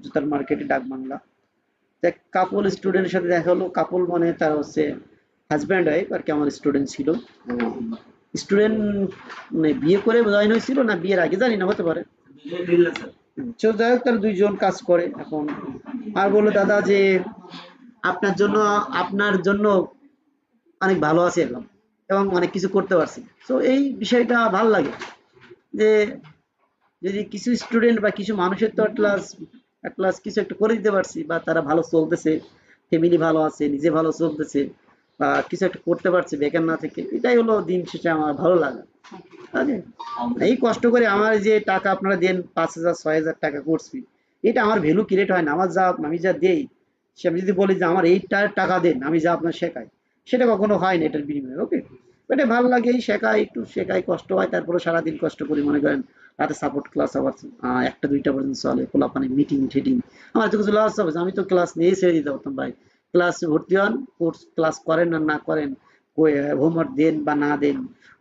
জুতার মার্কেটে ডাক বাংলা। কাপল স্টুডেন্টের সাথে দেখা হলো, কাপল মানে তার হচ্ছে হাজব্যান্ড ওয়াইফ আর কি, আমার স্টুডেন্ট ছিল, স্টুডেন্ট মানে বিয়ে করে জয়েন হয়েছিল না বিয়ের আগে জানি না, হতে পারে। যাই হোক, তার দুইজন কাজ করে এখন। আর বললো দাদা যে আপনার জন্য অনেক ভালো আছে এখন, এবং অনেক কিছু করতে পারছি। তো এই বিষয়টা ভালো লাগে যে যদি কিছু স্টুডেন্ট বা কিছু মানুষের তো ক্লাস অ্যাট লাস্ট কিছু একটা করে দিতে পারছি, বা তারা ভালো চলতেছে, ফ্যামিলি ভালো আছে, নিজে ভালো চলতেছে, বা কিছু একটা করতে পারছে বেকার না থেকে, এটাই হলো দিন শেষে আমার ভালো লাগা। আরে এই কষ্ট করে আমার যে টাকা আপনারা দেন 5,000 6,000 টাকা করছি, এটা আমার ভ্যালু ক্রিয়েট হয় না। আমার যা আমি যা দেই, সে আমি যদি বলি যে আমার এইটার টাকা দেন, আমি যা আপনার শেখাই, সেটা কখনো হয় না এটার বিনিময়ে। ওকে, এটা ভালো লাগে, এই শেখাই, একটু শেখাই, কষ্ট হয়, তারপরে সারাদিন কষ্ট করি, মনে করেন রাতে সাপোর্ট ক্লাস আবার 1টা 2টা পর্যন্ত চলে, পোলাপানে মিটিং টিটিং, আমার তো কিছু লস হবে, আমি তো ক্লাস নিয়ে ছেড়ে দিতে পারতাম ভাই। ক্লাস ভর্তি হন, কোর্স ক্লাস করেন আর না করেন, হোমওয়ার্ক দেন বা না দেন,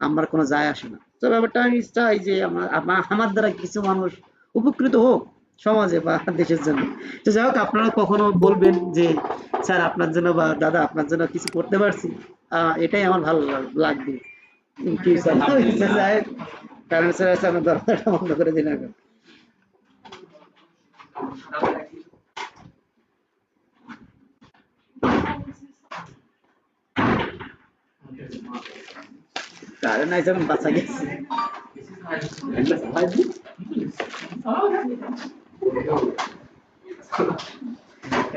আমার কোনো যায় আসে না। তো ব্যাপারটা আমি চাই যে আমার দ্বারা কিছু মানুষ উপকৃত হোক সমাজে বা দেশের জন্য। তো যাই হোক, আপনারা কখনো বলবেন যে স্যার আপনার জন্য বা দাদা আপনার জন্য কিছু করতে পারছি, এটাই আমার ভালো লাগবে। ইন ফিউচার যায় কারণ স্যার আছে, আমার দরজাটা বন্ধ করে দিন এখন। কারণ আছে এখন বাঁচা গেছে।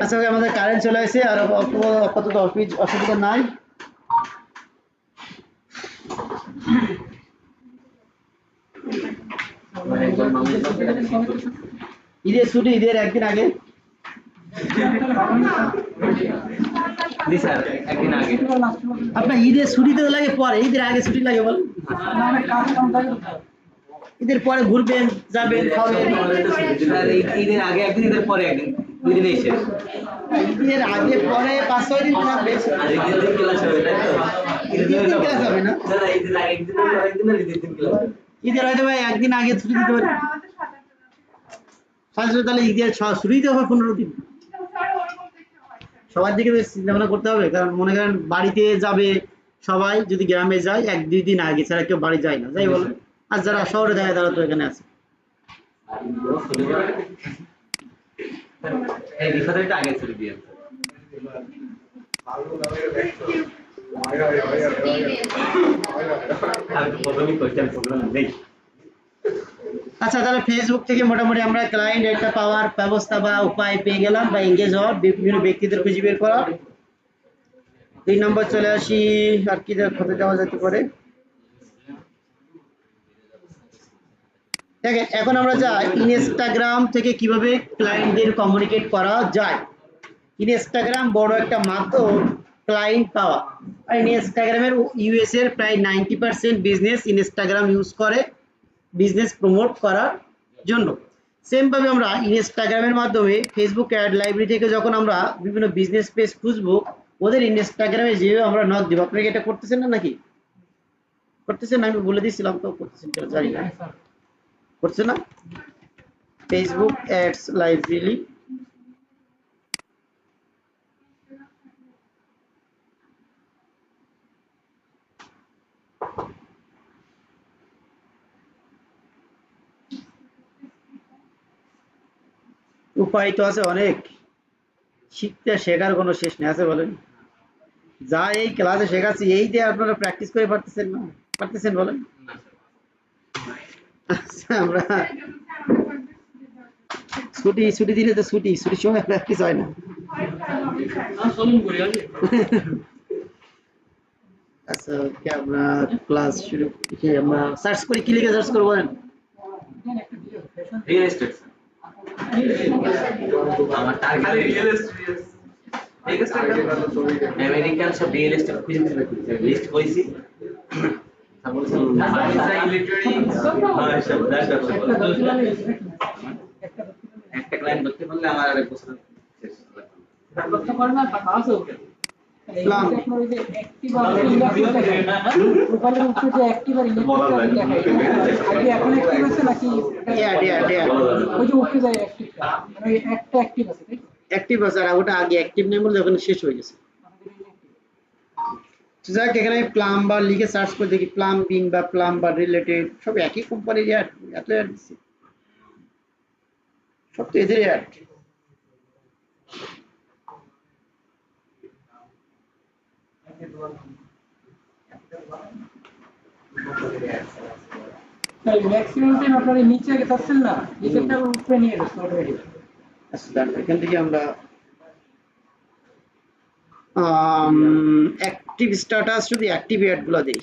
আচ্ছা ভাই, আমাদের কারেন্ট চলে আসে, আর আপাতত অসুবিধা নাই। ঈদের ছুটি, ঈদের একদিন আগে। জি স্যার, একদিন আগে। আপনার ঈদের ছুটিতে তো লাগে পরে, ঈদের আগে ছুটি লাগে বল? ঈদের পরে ঘুরবেন, যাবেন, খাবেন। স্যার ঈদের আগে একদিন, ঈদের পরে একদিন, 2 দিনেই শেষ। ঈদের আগে পরে 5-6 দিন থাকবে। আর ঈদের দিন ক্লাস হবে, তাই তো? ঈদের দিন ক্লাস হবে না? না না, ঈদের আগে একদিন হলে আরেকদিন, আর ঈদের দিন ক্লাস হবে। ঈদের হয়তো ভাই একদিন আগে ছুটি দিতে পারি। তাহলে ঈদের ছুটি দিতে হবে 15 দিন। সবার দিকে চিন্তা ভাবনা করতে হবে, কারণ মনে করেন বাড়িতে যাবে সবাই, যদি গ্রামে যায় 1-2 দিন আগে ছাড়া কেউ বাড়ি যায় না, যাই বলেন। আর যারা শহরে থাকে তারা তো এখানে আছে। এই বিষয়টা আগে ছুটি দিয়ে আচ্ছা, তাহলে ফেসবুক থেকে মোটামুটি আমরা ক্লায়েন্ট একটা পাওয়ার ব্যবস্থা বা উপায় পেয়ে গেলাম, বা এঙ্গেজ হওয়ার বিভিন্ন ব্যক্তিদের খুঁজে বের করা। 2 নম্বর চলে আসি, আর কি হতে যাওয়া যেতে পারে। দেখেন, এখন আমরা যাই ইনস্টাগ্রাম থেকে কিভাবে ক্লায়েন্টদের কমিউনিকেট করা যায়। ইনস্টাগ্রাম বড় একটা মাধ্যম ক্লায়েন্ট পাওয়া। আর ইনস্টাগ্রামের ইউএস এর প্রায় 90% বিজনেস ইনস্টাগ্রাম ইউজ করে বিজনেস প্রমোট করার জন্য। সেম ভাবে আমরা ইনস্টাগ্রামের মাধ্যমে ফেসবুক অ্যাড লাইব্রেরি থেকে যখন আমরা বিভিন্ন বিজনেস পেজ খুঁজবো, ওদের ইনস্টাগ্রামে যেভাবে আমরা নক দিব। আপনারা এটা করতেছেন না নাকি? করতেছেন না? আমি বলে দিয়েছিলাম তো, করতেছেন কিনা জানি না। করছে না? ফেসবুক অ্যাডস লাইব্রেরি, উপায় তো আছে অনেক, শিখতে শেখার কোনো শেষ নেই, আছে বলেন? যা এই ক্লাসে শেখাচ্ছি এই দিয়ে আপনারা প্র্যাকটিস করে পারতেছেন না? পারতেছেন বলেন? আচ্ছা, আমরা ছুটি দিলে তো ছুটির সময় প্র্যাকটিস হয় না। আচ্ছা, কি আমরা ক্লাস শুরু, আমরা সার্চ করি, কি লিখে সার্চ করবো বলেন? Real estate. আমার টার্গেট রিয়েল এস্টেট। আমেরিকান সব রিয়েল এস্টেট খুঁজে লিস্ট করেছি। একটা ক্লায়েন্ট ধরতে পারলে আমার আর বছর শেষ। অ্যাক্টিভ আছে, আর ওটা আগে অ্যাক্টিভ নেই বলে ওখানে শেষ হয়ে গেছে। যাক, এখানে প্লাম্বার লিখে সার্চ করে দেখি, প্লাম্বিং বা প্লাম্বার রিলেটেড সব একই কোম্পানির অ্যাড, এত অ্যাড দিচ্ছে, সব তো এদের অ্যাড। ম্যাক্সিমাম টাইম আপনারা নিচে আগে যাচ্ছেন না, নিচেরটার উপরে নিয়ে গেছে অলরেডি। আচ্ছা এখান থেকে আমরা অ্যাক্টিভ স্ট্যাটাস যদি অ্যাক্টিভ অ্যাড গুলো দেই,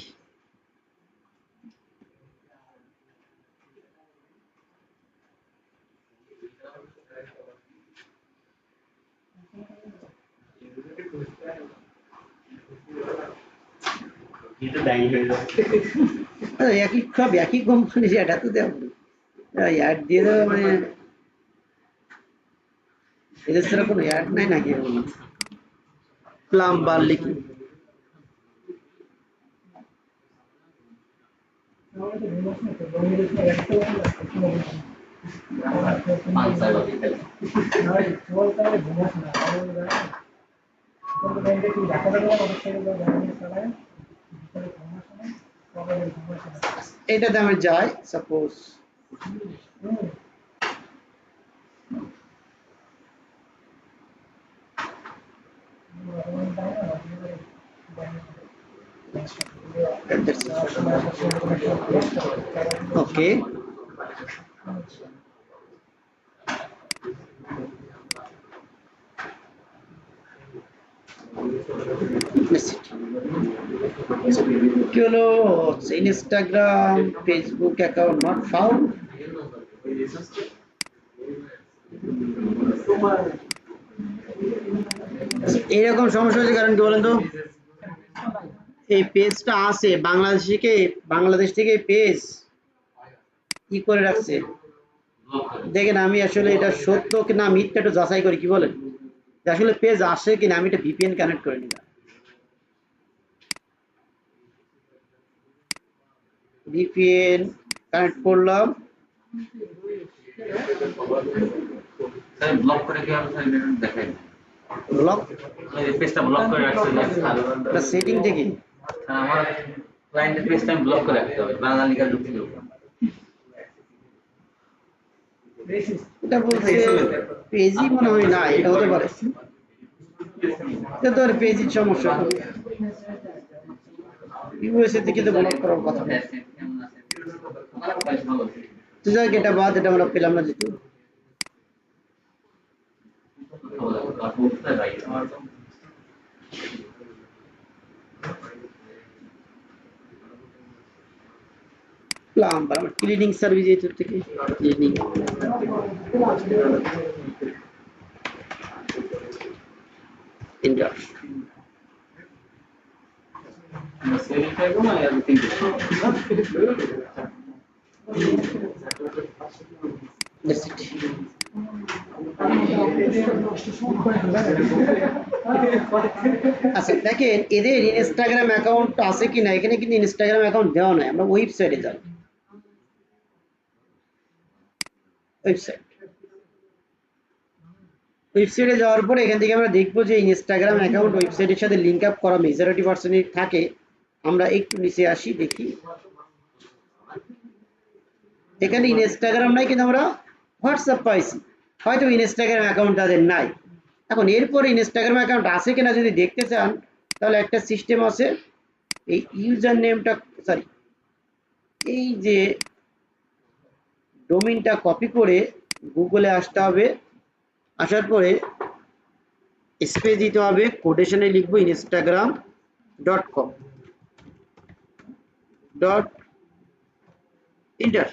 একই সব একই কোম্পানি, এটা তো দেবো অ্যাড দিয়ে দেবো, মানে এদের ছাড়া কোনো অ্যাড নাই নাকি? প্লাম্বার লিখি, এটাতে আমি যাই সাপোজ ওকে, কি হলো? Instagram Facebook account not found. এইরকম সমস্যা হচ্ছে কারণ কি বলেন তো? এই পেজটা আছে বাংলাদেশ থেকে পেজ কি করে রাখছে দেখেন। আমি আসলে এটা সত্য কিনা মিথ্যা একটু যাচাই করি, কি বলেন? আসলে পেজ আসে কিনা, আমি এটা ভিপিএন কানেক্ট করে নিলাম, ভিপিএন কানেক্ট করলাম, ব্লক করে কি হবে দেখেন, ব্লক এই পেজটা ব্লক করে রাখছি এটা সেটিং থেকে। আমার ক্লায়েন্টের পেজটা আমি ব্লক করে রাখতে হবে, বাঙালি কাজ ঢুকতে দেবো। এটা বলছে পেজই মনে হয় না, এটা হতে পারে, এটা তো আর পেজের সমস্যা। ইউএসএ থেকে তো ব্লক করার কথা না। তো যাই হোক, এটা বাদ, এটা আমরা পেলাম না যেহেতু। প্লাম্বার আমার ক্লিনিং সার্ভিস এই থেকে ক্লিনিং ইন্ডাস আচ্ছা দেখেন এদের ইনস্টাগ্রাম অ্যাকাউন্ট আছে কিনা, এখানে কিন্তু ইনস্টাগ্রাম অ্যাকাউন্ট দেওয়া নয়, আমরা ওয়েবসাইটে যাব, ওয়েবসাইটে যাওয়ার পরে এখান থেকে আমরা দেখবো যে ইনস্টাগ্রাম অ্যাকাউন্ট ওয়েবসাইটের সাথে লিঙ্ক আপ করা মেজরিটি পার্সেন্ট থাকে। আমরা একটু নিচে আসি, দেখি এখানে ইনস্টাগ্রাম নাই কিন্তু আমরা হোয়াটসঅ্যাপ পাইছি, হয়তো ইনস্টাগ্রাম অ্যাকাউন্ট তাদের নাই। এখন এরপরে ইনস্টাগ্রাম অ্যাকাউন্ট আছে কিনা যদি দেখতে চান, তাহলে একটা সিস্টেম আছে, এই ইউজার নেমটা সরি এই যে ডোমেইনটা কপি করে গুগলে আসতে হবে, আসার পরে স্পেস দিতে হবে, কোটেশনে লিখবো instagram.com ডট ইন্টার,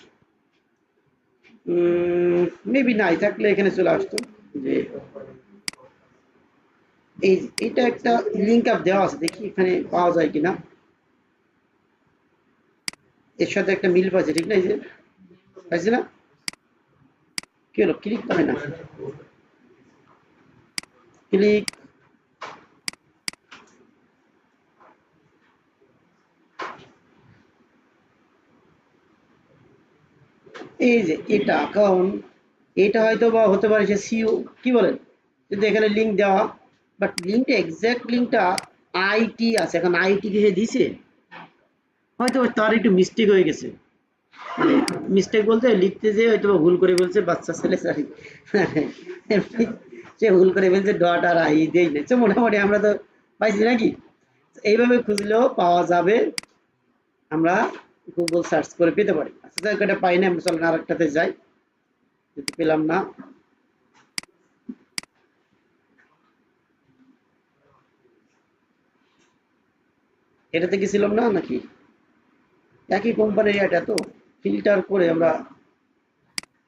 মেবি নাই থাকলে এখানে চলে আসতো যে এটা একটা লিঙ্ক আপ দেওয়া আছে, দেখি এখানে পাওয়া যায় কিনা, এর সাথে একটা মিল পাচ্ছে, ঠিক না? এই যে পাইছি না, কি হলো ক্লিক করে না, ক্লিক এই যে এটা অ্যাকাউন্ট, এটা হয়তো বা হতে পারে যে সিও, কি বলেন? কিন্তু এখানে লিঙ্ক দেওয়া, বাট লিঙ্কটা এক্সাক্ট লিঙ্কটা আইটি আছে, এখন আইটি কে দিছে, হয়তো তার একটু মিস্টেক হয়ে গেছে, মানে মিস্টেক বলতে লিখতে যে হয়তো ভুল করে বলছে, বাচ্চা ছেলে সরি সে ভুল করে বলছে ডট আর আই দেই না, মোটামুটি আমরা তো পাইছি নাকি, এইভাবে খুঁজলেও পাওয়া যাবে, আমরা গুগল সার্চ করে পেতে পারি। আচ্ছা এটা পাই না, আমরা চলেন আরেকটাতে যাই, যদি পেলাম না, এটাতে গেছিলাম না নাকি? একই কোম্পানির এটা তো ফিল্টার করে আমরা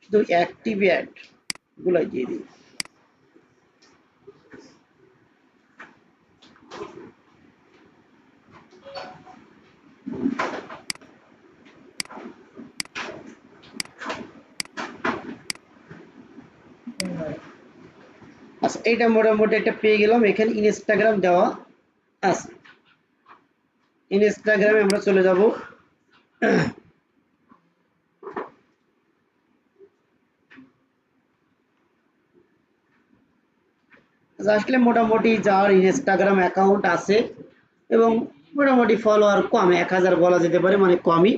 শুধু অ্যাক্টিভ অ্যাড গুলাই দিয়ে দিই। আচ্ছা, এটা মোটামুটি একটা পেয়ে গেলাম। এখানে ইনস্টাগ্রাম দেওয়া আছে। ইনস্টাগ্রামে আমরা চলে যাব। আসলে মোটামুটি যার ইনস্টাগ্রাম অ্যাকাউন্ট আছে এবং মোটামুটি ফলোয়ার কম, 1000 বলা যেতে পারে, মানে কমই,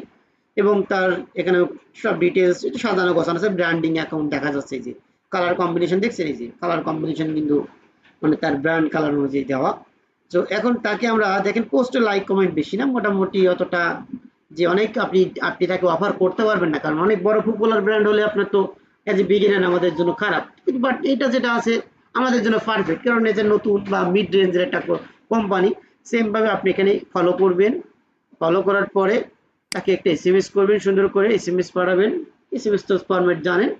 এবং তার এখানে সব ডিটেলস সাজানো গোছানো আছে। ব্র্যান্ডিং অ্যাকাউন্ট দেখা যাচ্ছে, যে কালার কম্বিনেশন দেখছেন, এই যে কালার কম্বিনেশন কিন্তু মানে তার ব্র্যান্ড কালার অনুযায়ী দেওয়া। তো এখন তাকে আমরা দেখেন পোস্টে লাইক কমেন্ট বেশি না, মোটামুটি অতটা যে অনেক আপনি তাকে অফার করতে পারবেন না, কারণ অনেক বড় পপুলার ব্র্যান্ড হলে আপনার তো এজ এ বিগিনার আমাদের জন্য খারাপ, বাট এটা যেটা আছে আমাদের জন্য পারফেক্ট, কারণ এই যে নতুন বা মিড রেঞ্জের একটা কোম্পানি। সেম ভাবে আপনি এখানে ফলো করবেন। ফলো করার পরে তাকে একটা এসএমএস করবেন, সুন্দর করে এসএমএস পাঠাবেন। এসএমএস তো ফরম্যাট জানেন,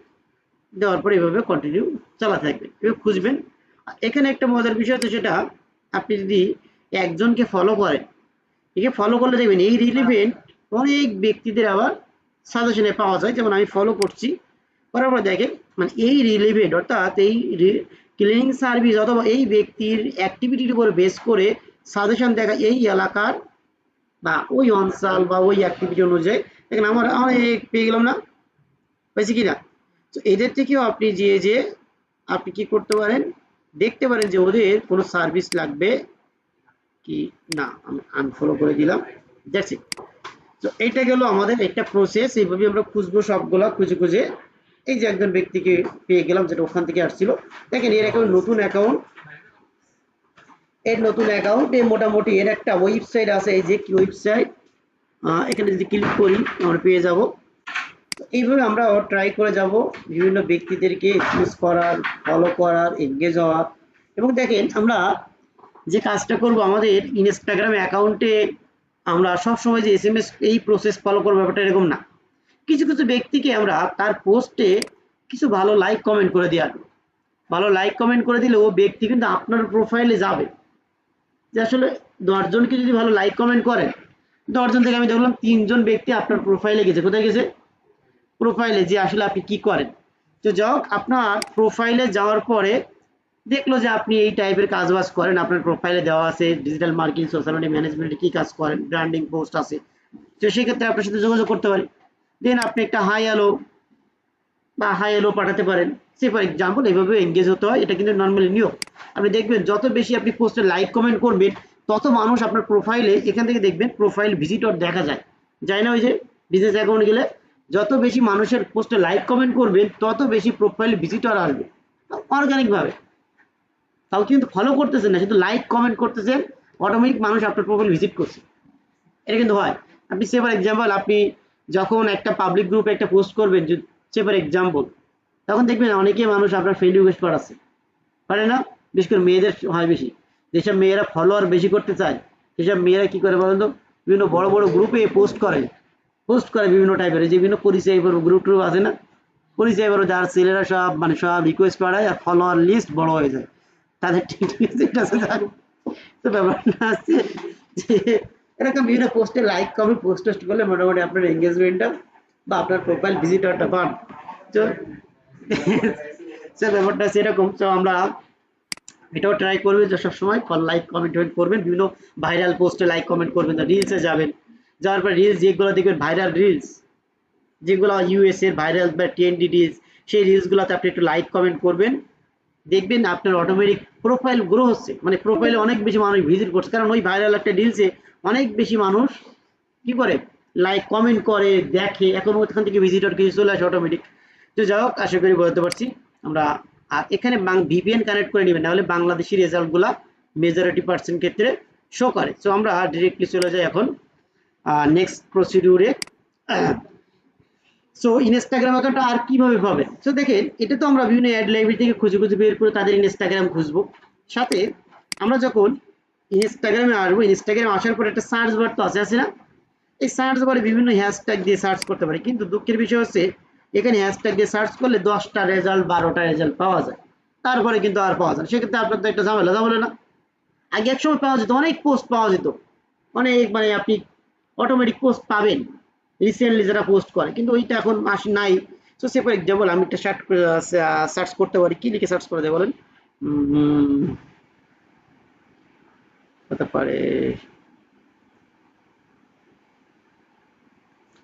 দেওয়ার পরে এইভাবে কন্টিনিউ চালাতে থাকবেন, এভাবে খুঁজবেন। এখানে একটা মজার বিষয় হচ্ছে, সেটা আপনি যদি একজনকে ফলো করেন, ঠিক আছে, ফলো করলে দেখবেন এই রিলেভেন্ট অনেক ব্যক্তিদের আবার সাজেশনে পাওয়া যায়। যেমন আমি ফলো করছি, করার পর দেখেন মানে এই রিলেভেন্ট অর্থাৎ এই ক্লিনিং সার্ভিস অথবা এই ব্যক্তির অ্যাক্টিভিটির উপর বেস করে সাজেশন দেখা এই এলাকার বা ওই অঞ্চল বা ওই অ্যাক্টিভিটি অনুযায়ী দেখেন আমার অনেক পেয়ে গেলাম না, হয়েছে কিনা? তো এদের থেকেও আপনি যে আপনি কি করতে পারেন, দেখতে পারেন যে ওদের কোনো সার্ভিস লাগবে কি না। আমি আনফলো করে দিলাম, দ্যাটস ইট। তো এইটা গেল আমাদের একটা প্রসেস। এইভাবে আমরা খুঁজবো সবগুলা, খুঁজে খুঁজে এই যে একজন ব্যক্তিকে পেয়ে গেলাম, যেটা ওখান থেকে আসছিল। দেখেন এর একটা নতুন অ্যাকাউন্ট, এর নতুন অ্যাকাউন্ট, এর মোটামুটি এর একটা ওয়েবসাইট আছে, এই যে কি ওয়েবসাইট, এখানে যদি ক্লিক করি আমরা পেয়ে যাব। এইভাবে আমরা ট্রাই করে যাব বিভিন্ন ব্যক্তিদেরকে ইউজ করার, ফলো করার, এনগেজ হওয়ার। এবং দেখেন আমরা যে কাজটা করব, আমাদের ইনস্টাগ্রাম অ্যাকাউন্টে আমরা সবসময় যে এসএমএস এই প্রসেস ফলো করবো ব্যাপারটা এরকম না। কিছু কিছু ব্যক্তিকে আমরা তার পোস্টে কিছু ভালো লাইক কমেন্ট করে দেওয়া, ভালো লাইক কমেন্ট করে দিলে ও ব্যক্তি কিন্তু আপনার প্রোফাইলে যাবে। যে আসলে 10 জনকে যদি ভালো লাইক কমেন্ট করেন, 10 জন থেকে আমি দেখলাম 3 জন ব্যক্তি আপনার প্রোফাইলে গেছে। কোথায় গেছে? প্রোফাইলে, যে আসলে আপনি কি করেন। তো যাই হোক, আপনার প্রোফাইলে যাওয়ার পরে দেখলো যে আপনি এই টাইপের কাজ বাজ করেন, আপনার প্রোফাইলে দেওয়া আছে ডিজিটাল মার্কেটিং, সোশ্যাল মিডিয়া ম্যানেজমেন্টে কি কাজ করেন, ব্র্যান্ডিং পোস্ট আছে। তো সেক্ষেত্রে আপনার সাথে যোগাযোগ করতে পারি। দেন আপনি একটা হাই হ্যালো বা হাই হ্যালো পাঠাতে পারেন। সে ফর এক্সাম্পল এইভাবে এনগেজ হতে হয়, এটা কিন্তু নর্মালি নিয়ম। আপনি দেখবেন যত বেশি আপনি পোস্টে লাইক কমেন্ট করবেন, তত মানুষ আপনার প্রোফাইলে, এখান থেকে দেখবেন প্রোফাইল ভিজিটর দেখা যায়, যায় না? ওই যে বিজনেস অ্যাকাউন্ট গেলে যত বেশি মানুষের পোস্টে লাইক কমেন্ট করবেন, তত বেশি প্রোফাইল ভিজিটর আসবে অর্গানিক ভাবে। তাও কিন্তু ফলো করতেছেন না, শুধু লাইক কমেন্ট করতেছেন, অটোমেটিক মানুষ আপনার প্রোফাইল ভিজিট করছে। এটা কিন্তু হয়। আপনি সে ফর এক্সাম্পল, আপনি যখন একটা পাবলিক গ্রুপে একটা পোস্ট করবেন, সে ফর এক্সাম্পল, তখন দেখবেন অনেকে মানুষ আপনার ফ্রেন্ড রিকোয়েস্ট পাঠাচ্ছে, পারে না? বিশেষ করে মেয়েদের হয় বেশি, যেসব মেয়েরা ফলোয়ার বেশি করতে চায়, সেসব মেয়েরা কি করে বলেন তো, বিভিন্ন বড় বড় গ্রুপে পোস্ট করে বিভিন্ন টাইপের, যে বিভিন্ন পরিচয় গ্রুপ টুপ আছে না, পরিচয় বড়, যার ছেলেরা সব মানে সব রিকোয়েস্ট পাঠায় আর ফলোয়ার লিস্ট বড় হয়ে যায় তাদের। ঠিক আছে, তো ব্যাপারটা আছে যে এরকম বিভিন্ন পোস্টে লাইক কমেন্ট পোস্ট করলে মোটামুটি আপনার এঙ্গেজমেন্টটা বা আপনার প্রোফাইল ভিজিটরটা পান। তো ব্যাপারটা সেরকম। তো আমরা এটাও ট্রাই করবেন যে সবসময় লাইক কমেন্ট করবেন, বিভিন্ন ভাইরাল পোস্টে লাইক কমেন্ট করবেন। রিলসে যাবেন, যাওয়ার পর রিলস যেগুলো দেখবেন ভাইরাল রিলস, যেগুলো ইউএস এর ভাইরাল বা ট্রেন্ডি রিলস, সেই রিলসগুলোতে আপনি একটু লাইক কমেন্ট করবেন। দেখবেন আপনার অটোমেটিক প্রোফাইল গ্রো হচ্ছে, মানে প্রোফাইলে অনেক বেশি মানুষ ভিজিট করছে, কারণ ওই ভাইরাল একটা রিলসে অনেক বেশি মানুষ কি করে, লাইক কমেন্ট করে, দেখে, এখন ওখান থেকে ভিজিটর কিছু চলে আসে অটোমেটিক। তো যাই হোক, আশা করি বলতে পারছি আমরা। আর এখানে ভিপিএন কানেক্ট করে নেবেন, নাহলে বাংলাদেশি রেজাল্টগুলা মেজরিটি পার্সেন্ট ক্ষেত্রে শো করে। সো আমরা ডিরেক্টলি চলে যাই এখন নেক্সট প্রসিডিউরে। সো ইনস্টাগ্রাম অ্যাকাউন্টটা আর কিভাবে পাবেন? সো দেখেন, এটা তো আমরা বিভিন্ন অ্যাড লাইব্রেরি থেকে খুঁজে খুঁজে বের করে তাদের ইনস্টাগ্রাম খুঁজবো। সাথে আমরা যখন ইনস্টাগ্রামে আসবো। ইনস্টাগ্রামে আসার পর একটা সার্চ বার তো আছে না? এই সার্চ বারে বিভিন্ন হ্যাশট্যাগ দিয়ে সার্চ করতে পারি, কিন্তু দুঃখের বিষয় হচ্ছে এখানে হ্যাশট্যাগ দিয়ে সার্চ করলে 10টা রেজাল্ট 12টা রেজাল্ট পাওয়া যায়, তারপরে কিন্তু আর পাওয়া যায় না। সেক্ষেত্রে আপনার তো একটা ঝামেলা না? আগে এক সময় পাওয়া যেত, অনেক পোস্ট পাওয়া যেত, অনেক, মানে আপনি অটোমেটিক পোস্ট পাবেন রিসেন্টলি যারা পোস্ট করে, কিন্তু ওইটা এখন নাই। তো সে ফর এক্সাম্পল আমি একটা সার্চ করতে পারি, কি লিখে সার্চ করে দেয় বলেন? হতে পারে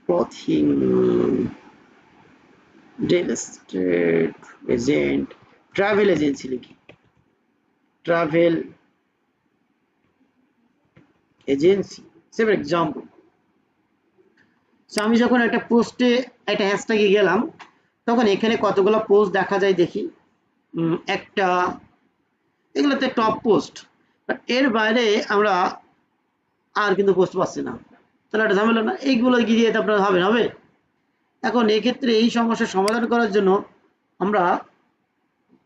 clothing, real estate agent, travel agency লিখি, travel agency say for example. আমি যখন একটা পোস্টে একটা হ্যাশট্যাগে গেলাম, তখন এখানে কতগুলো পোস্ট দেখা যায় দেখি, একটা, এগুলোতে টপ পোস্ট, বাট এর বাইরে আমরা আর কিন্তু পোস্ট পাচ্ছি না, তাহলে একটা ঝামেলা না? এইগুলো গিয়ে তো আপনার হবে। এখন এক্ষেত্রে এই সমস্যার সমাধান করার জন্য আমরা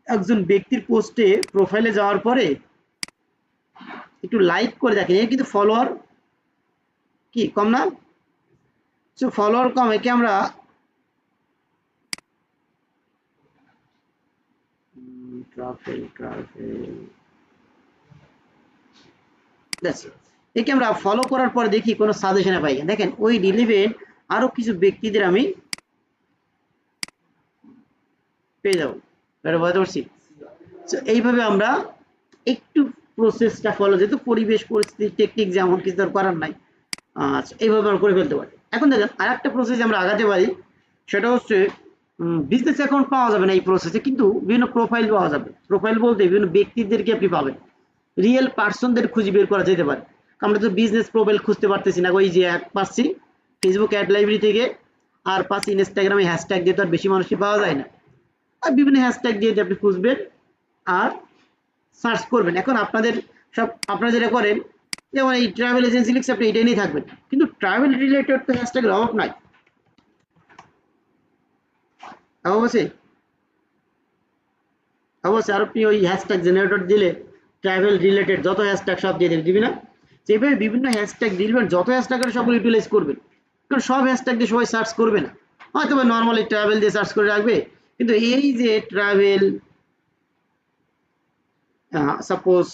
একজন ব্যক্তির পোস্টে প্রোফাইলে যাওয়ার পরে একটু লাইক করে দেখেন, এর কিন্তু ফলোয়ার কি কম না? সো ফলোয়ার কম, একে আমরা একে আমরা ফলো করার পর দেখি কোনো সাজেশনে পাই। দেখেন ওই রিলেভেন্ট আরো কিছু ব্যক্তিদের আমি পেয়ে যাবো, বুঝতে পারছি? এইভাবে আমরা একটু প্রসেসটা ফলো, যেহেতু পরিবেশ পরিস্থিতি টেকনিক যেমন কিছু তো করার নাই, আচ্ছা এইভাবে আমরা করে ফেলতে পারি। এখন দেখেন আর একটা প্রসেস আমরা আগাতে পারি, সেটা হচ্ছে বিজনেস অ্যাকাউন্ট পাওয়া যাবে না এই প্রসেসে, কিন্তু বিভিন্ন প্রোফাইল পাওয়া যাবে। প্রোফাইল বলতে বিভিন্ন ব্যক্তিদেরকে আপনি পাবেন, রিয়েল পার্সনদের খুঁজে বের করা যেতে পারে। আমরা তো বিজনেস প্রোফাইল খুঁজতে পারতেছি না, ওই যে এক পাচ্ছি ফেসবুক অ্যাড লাইব্রেরি থেকে, আর পাচ্ছি ইনস্টাগ্রামে হ্যাশট্যাগ দিয়ে, তো আর বেশি মানুষই পাওয়া যায় না। আর বিভিন্ন হ্যাশট্যাগ দিয়ে আপনি খুঁজবেন আর সার্চ করবেন। এখন আপনারা যেটা করেন, যেমন এই ট্রাভেল এজেন্সি লিখছে, আপনি এটা নিয়ে থাকবেন, কিন্তু ট্রাভেল রিলেটেড তো হ্যাশট্যাগের অভাব নাই, অবশ্যই আর আপনি ওই হ্যাশট্যাগ জেনারেটর দিলে ট্রাভেল রিলেটেড যত হ্যাশট্যাগ সব দিয়ে দিবি না? যেভাবে বিভিন্ন হ্যাশট্যাগ দিবেন, যত হ্যাশট্যাগের সবগুলো ইউটিলাইজ করবেন, কারণ সব হ্যাশট্যাগ দিয়ে সবাই সার্চ করবে না, হয়তো নর্মালি ট্রাভেল দিয়ে সার্চ করে রাখবে, কিন্তু এই যে ট্রাভেল সাপোজ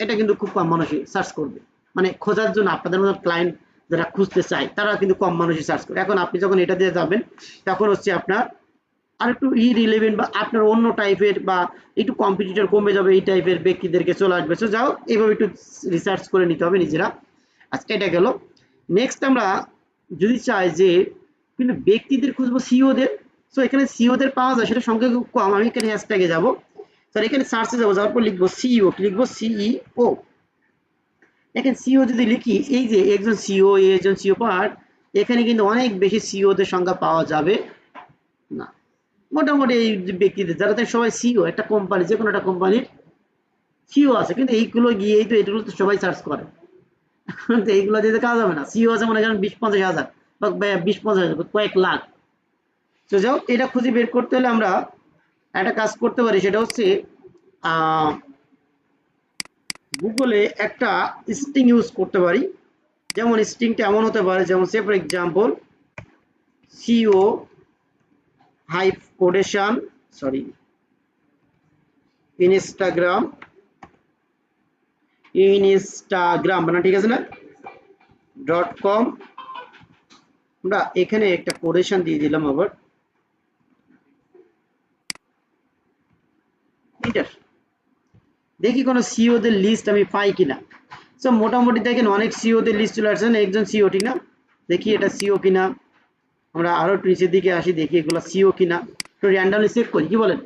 এটা কিন্তু খুব কম মানুষই সার্চ করবে, মানে খোঁজার জন্য আপনাদের মতো ক্লায়েন্ট যারা খুঁজতে চায় তারা কিন্তু কম মানুষই সার্চ করে। এখন আপনি যখন এটা দিয়ে যাবেন, তখন হচ্ছে আপনার আর একটু রিলেভেন্ট বা আপনার অন্য টাইপের বা একটু কম্পিটিটর কমে যাবে, এই টাইপের ব্যক্তিদেরকে চলে আসবে। সো যাও এইভাবে একটু রিসার্চ করে নিতে হবে নিজেরা। আজকে এটা গেল। নেক্সট আমরা যদি চাই যে কিন্তু ব্যক্তিদের খুঁজবো সিওদের, সো এখানে সিওদের পাওয়া যায়, সেটা সংখ্যা খুব কম। আমি এখানে হ্যাশট্যাগে যাবো, স্যার এখানে সার্চে যাবো, যাওয়ার পর লিখবো সিইও, লিখবো সিইও। দেখেন সিইও যদি লিখি, এই যে একজন সিইও, একজন সিইও পার্ট, এখানে কিন্তু অনেক বেশি সিইওদের সংখ্যা পাওয়া যাবে না। মোটামুটি এই ব্যক্তিদের যারা সবাই সিইও, একটা কোম্পানি, যে কোনো একটা কোম্পানির সিইও আছে, কিন্তু এইগুলো গিয়েই তো এগুলো তো সবাই সার্চ করে, এইগুলো দিয়ে কাজ হবে না। সিইও আছে মনে করেন 20-50 হাজার বা 20-50 হাজার, কয়েক লাখ। তো যাও, এটা খুঁজে বের করতে হলে আমরা একটা কাজ করতে পারি, সেটা হচ্ছে গুগলে একটা স্ট্রিং ইউজ করতে পারি। যেমন স্ট্রিংটা এমন হতে পারে, যেমন সে ফর এক্সাম্পল সিও হাইপ কোটেশন, সরি ইনস্টাগ্রাম মানে ঠিক আছে না .com। আমরা এখানে একটা কোটেশন দিয়ে দিলাম, আবার এন্টার। দেখি কোনো সিওদের লিস্ট আমি পাই কিনা। সো মোটামুটি দেখেন অনেক সিওদের লিস্ট চলে আসছে, একজন সিও ঠিক না? দেখি এটা সিও কিনা। আমরা আরো নিচের দিকে আসি, দেখি এগুলো সিও কিনা, তো র্যান্ডমলি চেক করি, কি বলেন?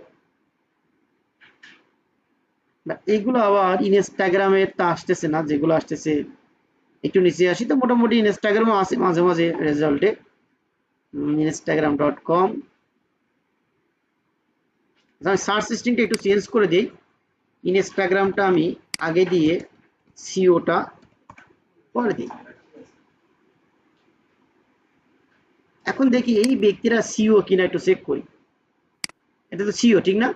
এইগুলো আবার ইনস্টাগ্রামে তা আসতেছে না, যেগুলো আসতেছে একটু নিচে আসি, তো মোটামুটি ইনস্টাগ্রামও আছে মাঝে মাঝে রেজাল্টে। instagram.com, আমি সার্চ সিস্টেমটা একটু চেঞ্জ করে দিই, ইনস্টাগ্রামটা আমি আগে দিয়ে সিওটা পরে দিই। এখন দেখি এই ব্যক্তিরা সিও কিনা, একটু চেক করি। এটা তো সিও ঠিক না?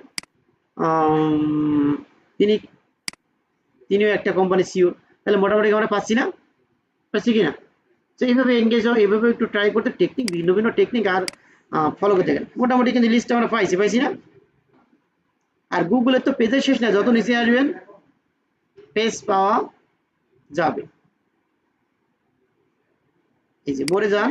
তিনি তিনিও একটা কোম্পানি সিও, তাহলে মোটামুটি আমরা পাচ্ছি কিনা? তো এইভাবে এঙ্গেজ হও, এইভাবে একটু ট্রাই করতে, টেকনিক ভিন্ন ভিন্ন টেকনিক আর ফলো করতে গেলে মোটামুটি কিন্তু লিস্ট আমরা পাইছি না? আর গুগলের তো পেজের শেষ না, যত নিচে আসবেন পেজ পাওয়া যাবে। এই যে মরে যান,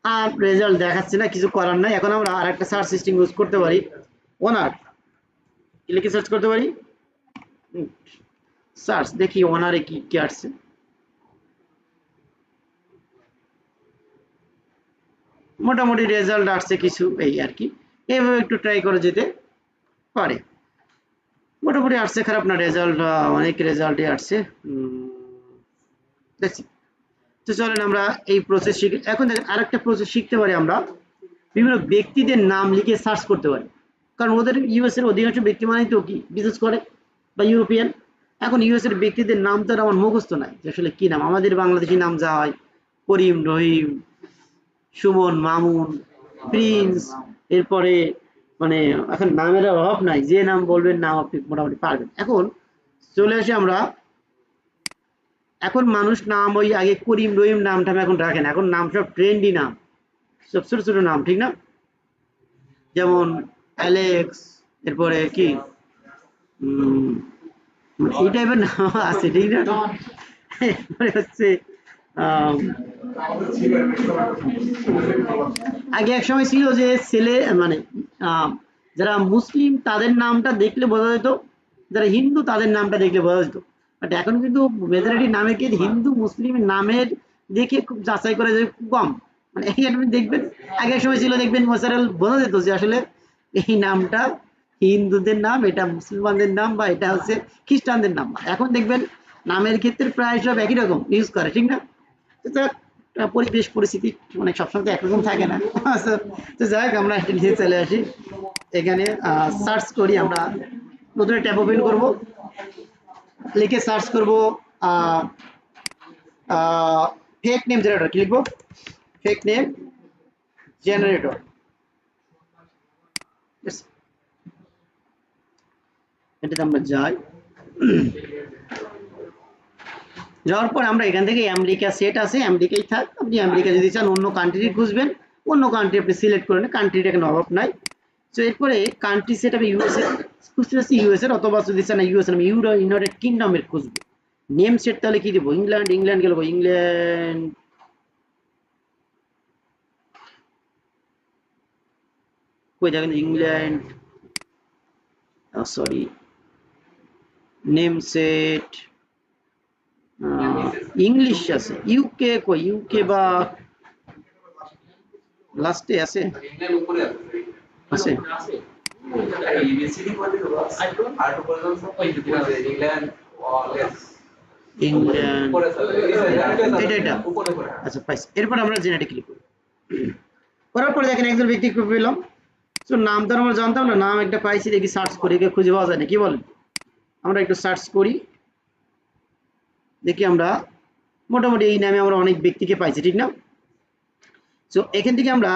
আর রেজাল্ট দেখাচ্ছে না, কিছু করার নাই। এখন আমরা আর একটা সার্চ সিস্টেম ইউজ করতে পারি, ওনার লিখে সার্চ করতে পারি, সার্চ দেখি ওনারে কি কি আসছে। মোটামুটি রেজাল্ট আসছে কিছু, এই আর কি। এইভাবে একটু ট্রাই করে যেতে পারে। মোটামুটি আসছে, খারাপ না রেজাল্ট, অনেক রেজাল্টই আসছে। দেখছি। তো চলেন আমরা এই প্রসেস শিখি। এখন দেখেন আরেকটা প্রসেস শিখতে পারি আমরা, বিভিন্ন ব্যক্তিদের নাম লিখে সার্চ করতে পারি। কারণ ওদের ইউএস এর অধিকাংশ ব্যক্তি মানেই তো কি বিজনেস করে বা ইউরোপিয়ান। এখন ইউএস এর ব্যক্তিদের নাম তো আমার মুখস্থ নাই, যে আসলে কি নাম। আমাদের বাংলাদেশি নাম যা হয়, করিম, রহিম, সুমন, মামুন, প্রিন্স, এরপরে মানে এখন নামের অভাব নাই, যে নাম বলবেন নাম আপনি মোটামুটি পারবেন। এখন চলে আসি আমরা, এখন মানুষ নাম ওই আগে করিম রহিম নামটা এখন রাখেন, এখন নাম সব ট্রেন্ডি নাম, সব ছোট ছোট নাম, ঠিক না? যেমন অ্যালেক্স, এরপরে কি এই টাইপের নাম আছে, ঠিক না? এরপরে হচ্ছে আগে এক সময় ছিল যে ছেলে মানে যারা মুসলিম তাদের নামটা দেখলে বোঝা যেত, যারা হিন্দু তাদের নামটা দেখলে বোঝা যেত। বাট এখন কিন্তু মেজরিটি নামে কি হিন্দু মুসলিম নামের দেখে খুব যাচাই করা যায় খুব কম। মানে আপনি দেখবেন আগে এক সময় ছিল, দেখবেন মোসারেল বোঝা যেত যে আসলে এই নামটা হিন্দুদের নাম, এটা মুসলমানদের নাম, বা এটা হচ্ছে খ্রিস্টানদের নাম। এখন দেখবেন নামের ক্ষেত্রে প্রায় সব একই রকম ইউজ করে, ঠিক না? পরিবেশ পরিস্থিতি মানে সবসময় তো একরকম থাকে না। তো যাই হোক, আমরা নিচে চলে আসি, এখানে সার্চ করি আমরা, নতুন ট্যাব ওপেন করব, লিখে সার্চ করব ফেক নেম জেনারেটর। কি লিখবো? Fake name generator. এটাতে আমরা যাই, যাওয়ার পর আমরা এখান থেকে আমেরিকা সেট আছে, আমেরিকাই থাক। আপনি আমেরিকা যদি চান অন্য কান্ট্রি খুঁজবেন, অন্য কান্ট্রি আপনি সিলেক্ট করেন, কান্ট্রিটা কোনো অভাব নাই। তো এরপরে কান্ট্রি সেট আমি ইউএসএ খুঁজতে চাচ্ছি, ইউএসএর, অথবা যদি চান ইউএস আমি ইউনাইটেড কিংডমের খুঁজবো। নেম সেট তাহলে কি দেবো? ইংল্যান্ড গেল, ইংল্যান্ড, কই দেখেন England, sorry, name set English আছে, ইউকে কই, ইউকে বা লাস্টে আছে, আছে ইংল্যান্ড, এটা আচ্ছা পাইছি। এরপর আমরা জেনারেটে ক্লিক করি, করার পরে দেখেন একজন ব্যক্তি পেলাম। তো নাম তো আমরা জানতাম না, নাম একটা পাইছি, দেখি সার্চ করি, খুঁজে পাওয়া যায় না, কি বলেন? আমরা একটু সার্চ করি, দেখি আমরা মোটামুটি এই নামে আমরা অনেক ব্যক্তিকে পাইছি, ঠিক না? তো এখান থেকে আমরা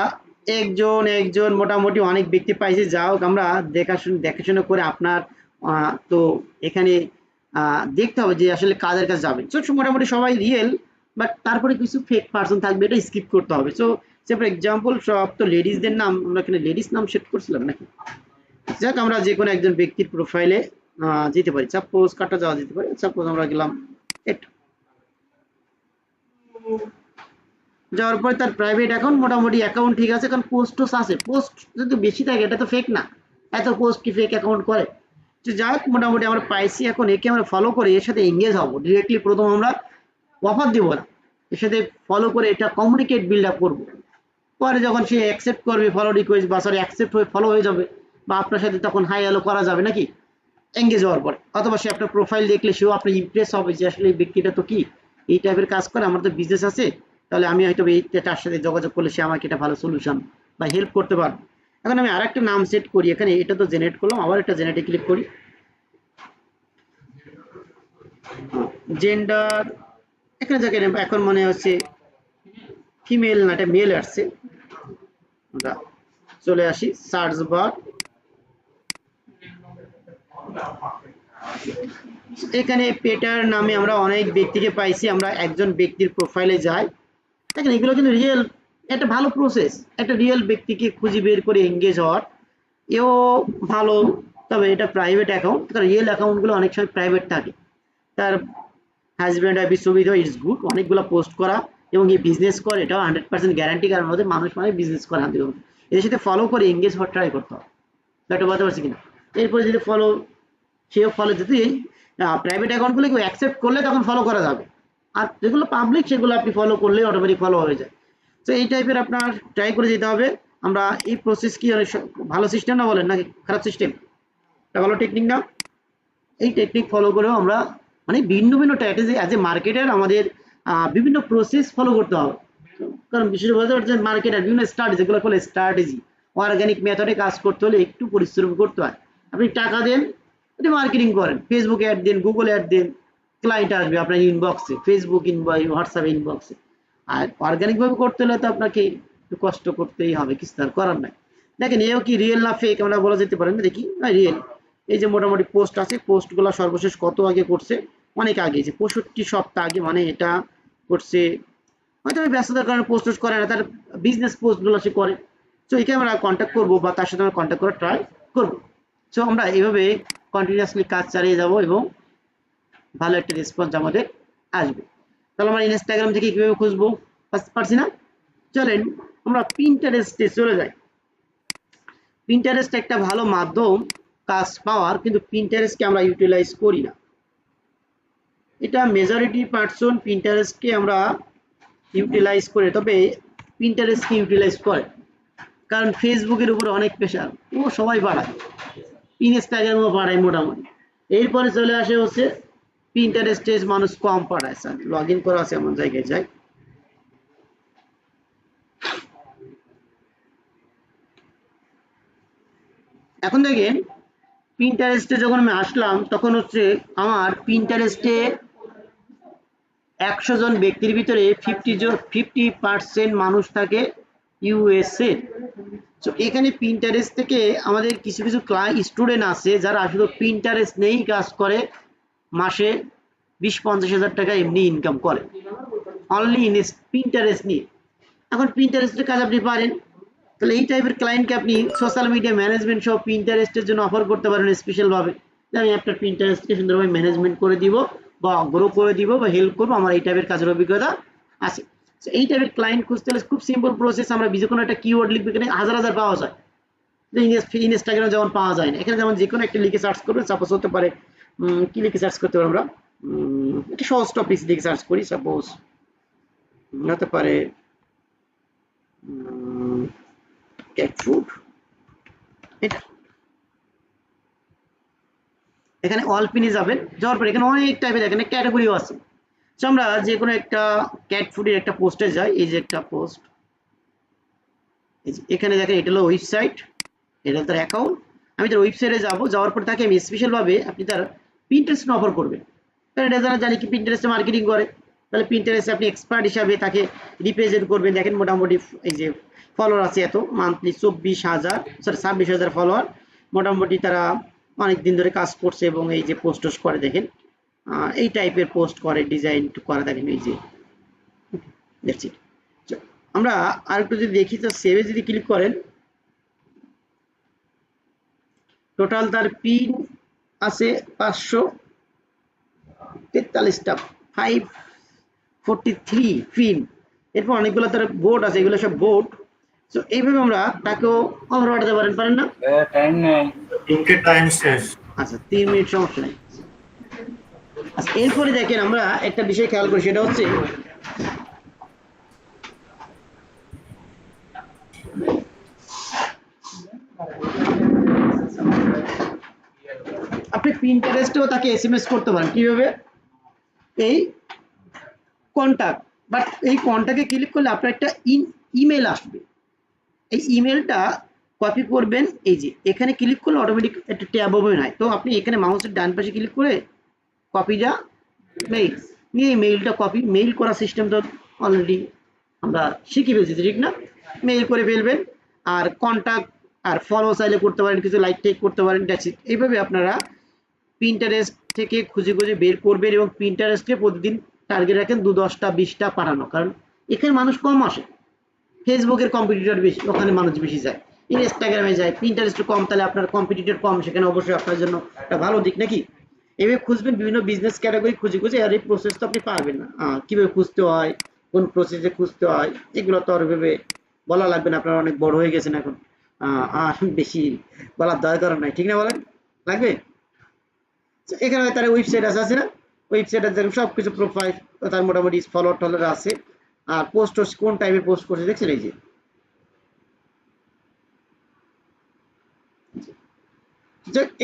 একজন মোটামুটি অনেক ব্যক্তি পাইছি। যা হোক, আমরা দেখাশোনা করে আপনার তো এখানে দেখতে হবে যে আসলে কাদের কাছে যাবেন। তো মোটামুটি সবাই রিয়েল, বাট তারপরে কিছু ফেক পার্সন থাকবে, এটা স্কিপ করতে হবে। সো ফর এক্সাম্পল সব তো লেডিসদের নাম, আমরা এখানে লেডিস নাম সেট করছিলাম নাকি? যাক, আমরা যে কোনো একজন ব্যক্তির প্রোফাইলে যেতে পারি, সাপোজ কাটা যাওয়া যেতে পারে, সাপোজ আমরা গেলাম এটা, যাওয়ার পরে তার প্রাইভেট অ্যাকাউন্ট, মোটামুটি অ্যাকাউন্ট ঠিক আছে, কারণ পোস্টস আছে, পোস্ট যদি বেশি থাকে এটা তো ফেক না, এত পোস্ট কি ফেক অ্যাকাউন্ট করে? তো যাই হোক, মোটামুটি আমরা পাইছি। এখন একে আমরা ফলো করে এর সাথে এঙ্গেজ হবো ডিরেক্টলি। প্রথম আমরা অফার দিব না, এর সাথে ফলো করে এটা কমিউনিকেট বিল্ড আপ করবো। পরে যখন সে অ্যাকসেপ্ট করবে ফলো রিকোয়েস্ট, বা সরি অ্যাকসেপ্ট হয়ে ফলো হয়ে যাবে, বা আপনার সাথে তখন হাই হ্যালো করা যাবে নাকি এঙ্গেজ হওয়ার পরে, অথবা সে আপনার প্রোফাইল দেখলে সেও আপনি ইমপ্রেস হবে যে আসলে এই ব্যক্তিটা তো কি এই টাইপের কাজ করে, আমার তো বিজনেস আছে, তাহলে আমি হয়তো এই তার সাথে যোগাযোগ করলে সে আমাকে এটা ভালো সলিউশন বা হেল্প করতে পারবে। এখন আমি আরেকটা নাম সেট করি, এখানে এটা তো জেনারেট করলাম, আবার একটা জেনারেটে ক্লিক করি, জেন্ডার এখানে যাকে এখন মনে হচ্ছে ফিমেল না, এটা মেল আসছে, চলে আসি সার্চ বার, এখানে পেটার নামে আমরা অনেক ব্যক্তিকে পাইছি, আমরা একজন ব্যক্তির প্রোফাইলে যাই, দেখেন এগুলো কিন্তু রিয়েল, একটা ভালো প্রসেস, একটা রিয়েল ব্যক্তিকে খুঁজে বের করে এঙ্গেজ হওয়ার, এও ভালো। তবে এটা প্রাইভেট অ্যাকাউন্ট, রিয়েল অ্যাকাউন্টগুলো অনেক সময় প্রাইভেট থাকে। তার হাজব্যান্ড ওয়াইফ ছবি দেওয়া, ইটস গুড, অনেকগুলো পোস্ট করা, এবং এই বিজনেস করে, এটাও 100% গ্যারান্টি, কারণ ওদের মানুষ মানে বিজনেস করে হাতে, এদের সাথে ফলো করে এঙ্গেজ হওয়ার ট্রাই করতে হবে, এটা বলতে পারছি কিনা। এরপরে যদি ফলো, সেও ফলো, যদি প্রাইভেট অ্যাকাউন্টগুলো কেউ অ্যাকসেপ্ট করলে তখন ফলো করা যাবে, আর যেগুলো পাবলিক সেগুলো আপনি ফলো করলে অটোমেটিক ফলো হয়ে যায়। তো এই টাইপের আপনার ট্রাই করে যেতে হবে। আমরা এই প্রসেস কি ভালো সিস্টেম না বলেন, নাকি খারাপ সিস্টেম? এটা ভালো টেকনিক না? এই টেকনিক ফলো করেও আমরা মানে ভিন্ন ভিন্ন স্ট্র্যাটেজি অ্যাজ এ মার্কেটার আমাদের বিভিন্ন প্রসেস ফলো করতে হবে, কারণ বিশেষ করে মার্কেটার বিভিন্ন স্ট্র্যাটেজি, যেগুলো বলে স্ট্র্যাটেজি, অর্গানিক মেথডে কাজ করতে হলে একটু পরিশ্রম করতে হয়। আপনি টাকা দেন, আপনি মার্কেটিং করেন, ফেসবুকে অ্যাড দেন, গুগলে অ্যাড দেন, ক্লায়েন্ট আসবে আপনার ইনবক্সে, ফেসবুক ইনবক্স, হোয়াটসঅ্যাপ ইনবক্সে। আর অর্গানিক ভাবে করতে হলে তো আপনাকে একটু কষ্ট করতেই হবে, কিছু তার করার নাই। দেখেন এও কি রিয়েল না ফেক আমরা বলা যেতে পারেন, দেখি না রিয়েল। এই যে মোটামুটি পোস্ট আছে, পোস্টগুলো সর্বশেষ কত আগে করছে, অনেক আগে, যে 65 সপ্তাহ আগে, মানে এটা করছে, হয়তো ব্যস্ততার কারণে পোস্ট করে না, তার বিজনেস পোস্টগুলো সে করে। সো একে আমরা কন্ট্যাক্ট করবো বা তার সাথে আমরা কন্ট্যাক্ট করার ট্রাই করবো। সো আমরা এইভাবে কন্টিনিউয়াসলি কাজ চালিয়ে যাব এবং ভালো একটা রেসপন্স আমাদের আসবে। তাহলে আমরা ইনস্টাগ্রাম থেকে কিভাবে খুঁজবো পারছি না, চলেন আমরা পিন্টারেস্টে চলে যাই। পিন্টারেস্ট একটা ভালো মাধ্যম কাজ পাওয়ার, কিন্তু পিন্টারেস্টকে আমরা ইউটিলাইজ করি না। এটা মেজরিটি পার্সন পিন্টারেস্টকে আমরা ইউটিলাইজ করে, তবে পিন্টারেস্টকে ইউটিলাইজ করে, কারণ ফেসবুকের উপর অনেক প্রেশার, ও সবাই বাড়ায়, ইনস্টাগ্রামও বাড়ায় মোটামুটি। এরপরে চলে আসে হচ্ছে পিন্টারেস্টে মানুষ কম পাঠায়, স্যার লগ ইন করা আছে এমন জায়গায় যাই। এখন দেখেন পিন্টারেস্টে যখন আমি আসলাম, তখন হচ্ছে আমার পিন্টারেস্টে 100 জন ব্যক্তির ভিতরে 50% মানুষ থাকে ইউএসএ। তো এখানে পিন্টারেস্ট থেকে আমাদের কিছু কিছু স্টুডেন্ট আছে যারা শুধু পিন্টারেস্ট নিয়েই কাজ করে, মাসে 20-50 হাজার টাকা এমনি ইনকাম করে অনলি ইন পিন্টারেস্ট নিয়ে। এখন পিন্টারেস্টের কাজ আপনি পারেন, তাহলে এই টাইপের ক্লায়েন্টকে আপনি সোশ্যাল মিডিয়া ম্যানেজমেন্ট সহ পিন্টারেস্টের জন্য অফার করতে পারেন স্পেশাল ভাবে, যে আমি আপনার পিন্টারেস্টকে সুন্দরভাবে ম্যানেজমেন্ট করে দিব বা গ্রো করে দিব বা হেল্প করবো, আমার এই টাইপের কাজের অভিজ্ঞতা আছে। এই টাইপের ক্লায়েন্ট খুঁজতে হলে খুব সিম্পল প্রসেস, আমরা যে কোনো একটা কিওয়ার্ড লিখবে, এখানে হাজার হাজার পাওয়া যায়, ইনস্টাগ্রামে যেমন পাওয়া যায় না, এখানে যেমন যে কোনো একটা লিখে সার্চ করবেন, সাপোজ হতে পারে কি লিখে সার্চ করতে পারি আমরা, একটা সহজ টপিক লিখে সার্চ করি, সাপোজ হতে পারে ক্যাট ফুড, এটা এখানে অল পিনে যাবেন, যাওয়ার পরে এখানে অনেক টাইপের এখানে ক্যাটাগরিও আছে। তো আমরা যে কোনো একটা ক্যাট ফুডের একটা পোস্টে যাই, এই যে একটা পোস্ট, এখানে দেখেন এটা হলো ওয়েবসাইট, এটা তার অ্যাকাউন্ট, আমি তার ওয়েবসাইটে যাবো, যাওয়ার পর তাকে আমি স্পেশাল ভাবে আপনি তার পিন্টারেস্ট অফার করবেন, কারণ এটা যারা জানি কি পিন্টারেস্টে মার্কেটিং করে, তাহলে পিন্টারেস্টে আপনি এক্সপার্ট হিসাবে তাকে রিপ্রেজেন্ট করবেন। দেখেন মোটামুটি এই যে ফলোয়ার আছে এত, মান্থলি 26,000 ফলোয়ার, মোটামুটি তারা অনেক দিন ধরে কাজ করছে এবং এই যে পোস্ট করে দেখেন, এই টাইপের পোস্ট করে, ডিজাইন করে, দেখেন এই যে দেখছি। আমরা আর একটু যদি দেখি, তো সেভে যদি ক্লিক করেন, টোটাল তার পিন আছে 543টা, 543 পিন, এরপর অনেকগুলো তার বোর্ড আছে, এগুলো সব বোর্ড। তো এইভাবে আমরা তাকেও অফার পাঠাতে পারেন না? টাইম নেই, টাইম শেষ। আচ্ছা 3 মিনিট, সমস্যা নেই। আচ্ছা এরপরে দেখেন আমরা একটা বিষয় খেয়াল করি, সেটা হচ্ছে আপনি পিন্টারেস্টেও তাকে এসএমএস করতে পারেন, কিভাবে? এই কন্টাক্ট, বাট এই কন্টাক্টে ক্লিক করলে আপনার একটা ইমেল আসবে, এই ইমেলটা কপি করবেন, এই যে এখানে ক্লিক করলে অটোমেটিক একটা ট্যাব ওপেন হয়, তো আপনি এখানে মাউসের ডান পাশে ক্লিক করে কপিটা মেইল নিয়ে এই মেইলটা কপি, মেইল করার সিস্টেম তো অলরেডি আমরা শিখে ফেলছি, ঠিক না? মেইল করে ফেলবেন, আর কন্টাক্ট আর ফলো চাইলে করতে পারেন, কিছু লাইক টেক করতে পারেন। এইভাবে আপনারা পিন্টারেস্ট থেকে খুঁজে খুঁজে বের করবেন এবং পিন্টারেস্টে প্রতিদিন টার্গেট রাখেন 10টা 20টা পাঠানো, কারণ এখানে মানুষ কম আসে। ফেসবুকের কম্পিটিটর বেশি, ওখানে মানুষ বেশি যায়। ইনস্টাগ্রামে যায়, পিন্টারেস্টে কম, তাহলে আপনার কম্পিটিটর কম, সেখানে অবশ্যই আপনার জন্য একটা ভালো দিক নাকি। এভাবে খুঁজবেন বিভিন্ন বিজনেস ক্যাটাগরি খুঁজে খুঁজে, আর এই প্রসেস তো আপনি পারবেন না, কিভাবে খুঁজতে হয়, কোন প্রসেসে খুঁজতে হয়, এগুলো তো আর ভেবে বলা লাগবে না, আপনারা অনেক বড় হয়ে গেছেন এখন, আর বেশি বলার দরকার নাই, ঠিক না বলেন? লাগবে? এখানে তার ওয়েবসাইট আছে না, ওয়েবসাইটে দেখুন সব কিছু প্রোফাইল তার মোটামুটি ফলোয়ার টলার আছে, আর পোস্ট কোন টাইপে পোস্ট করছে দেখছেন, এই যে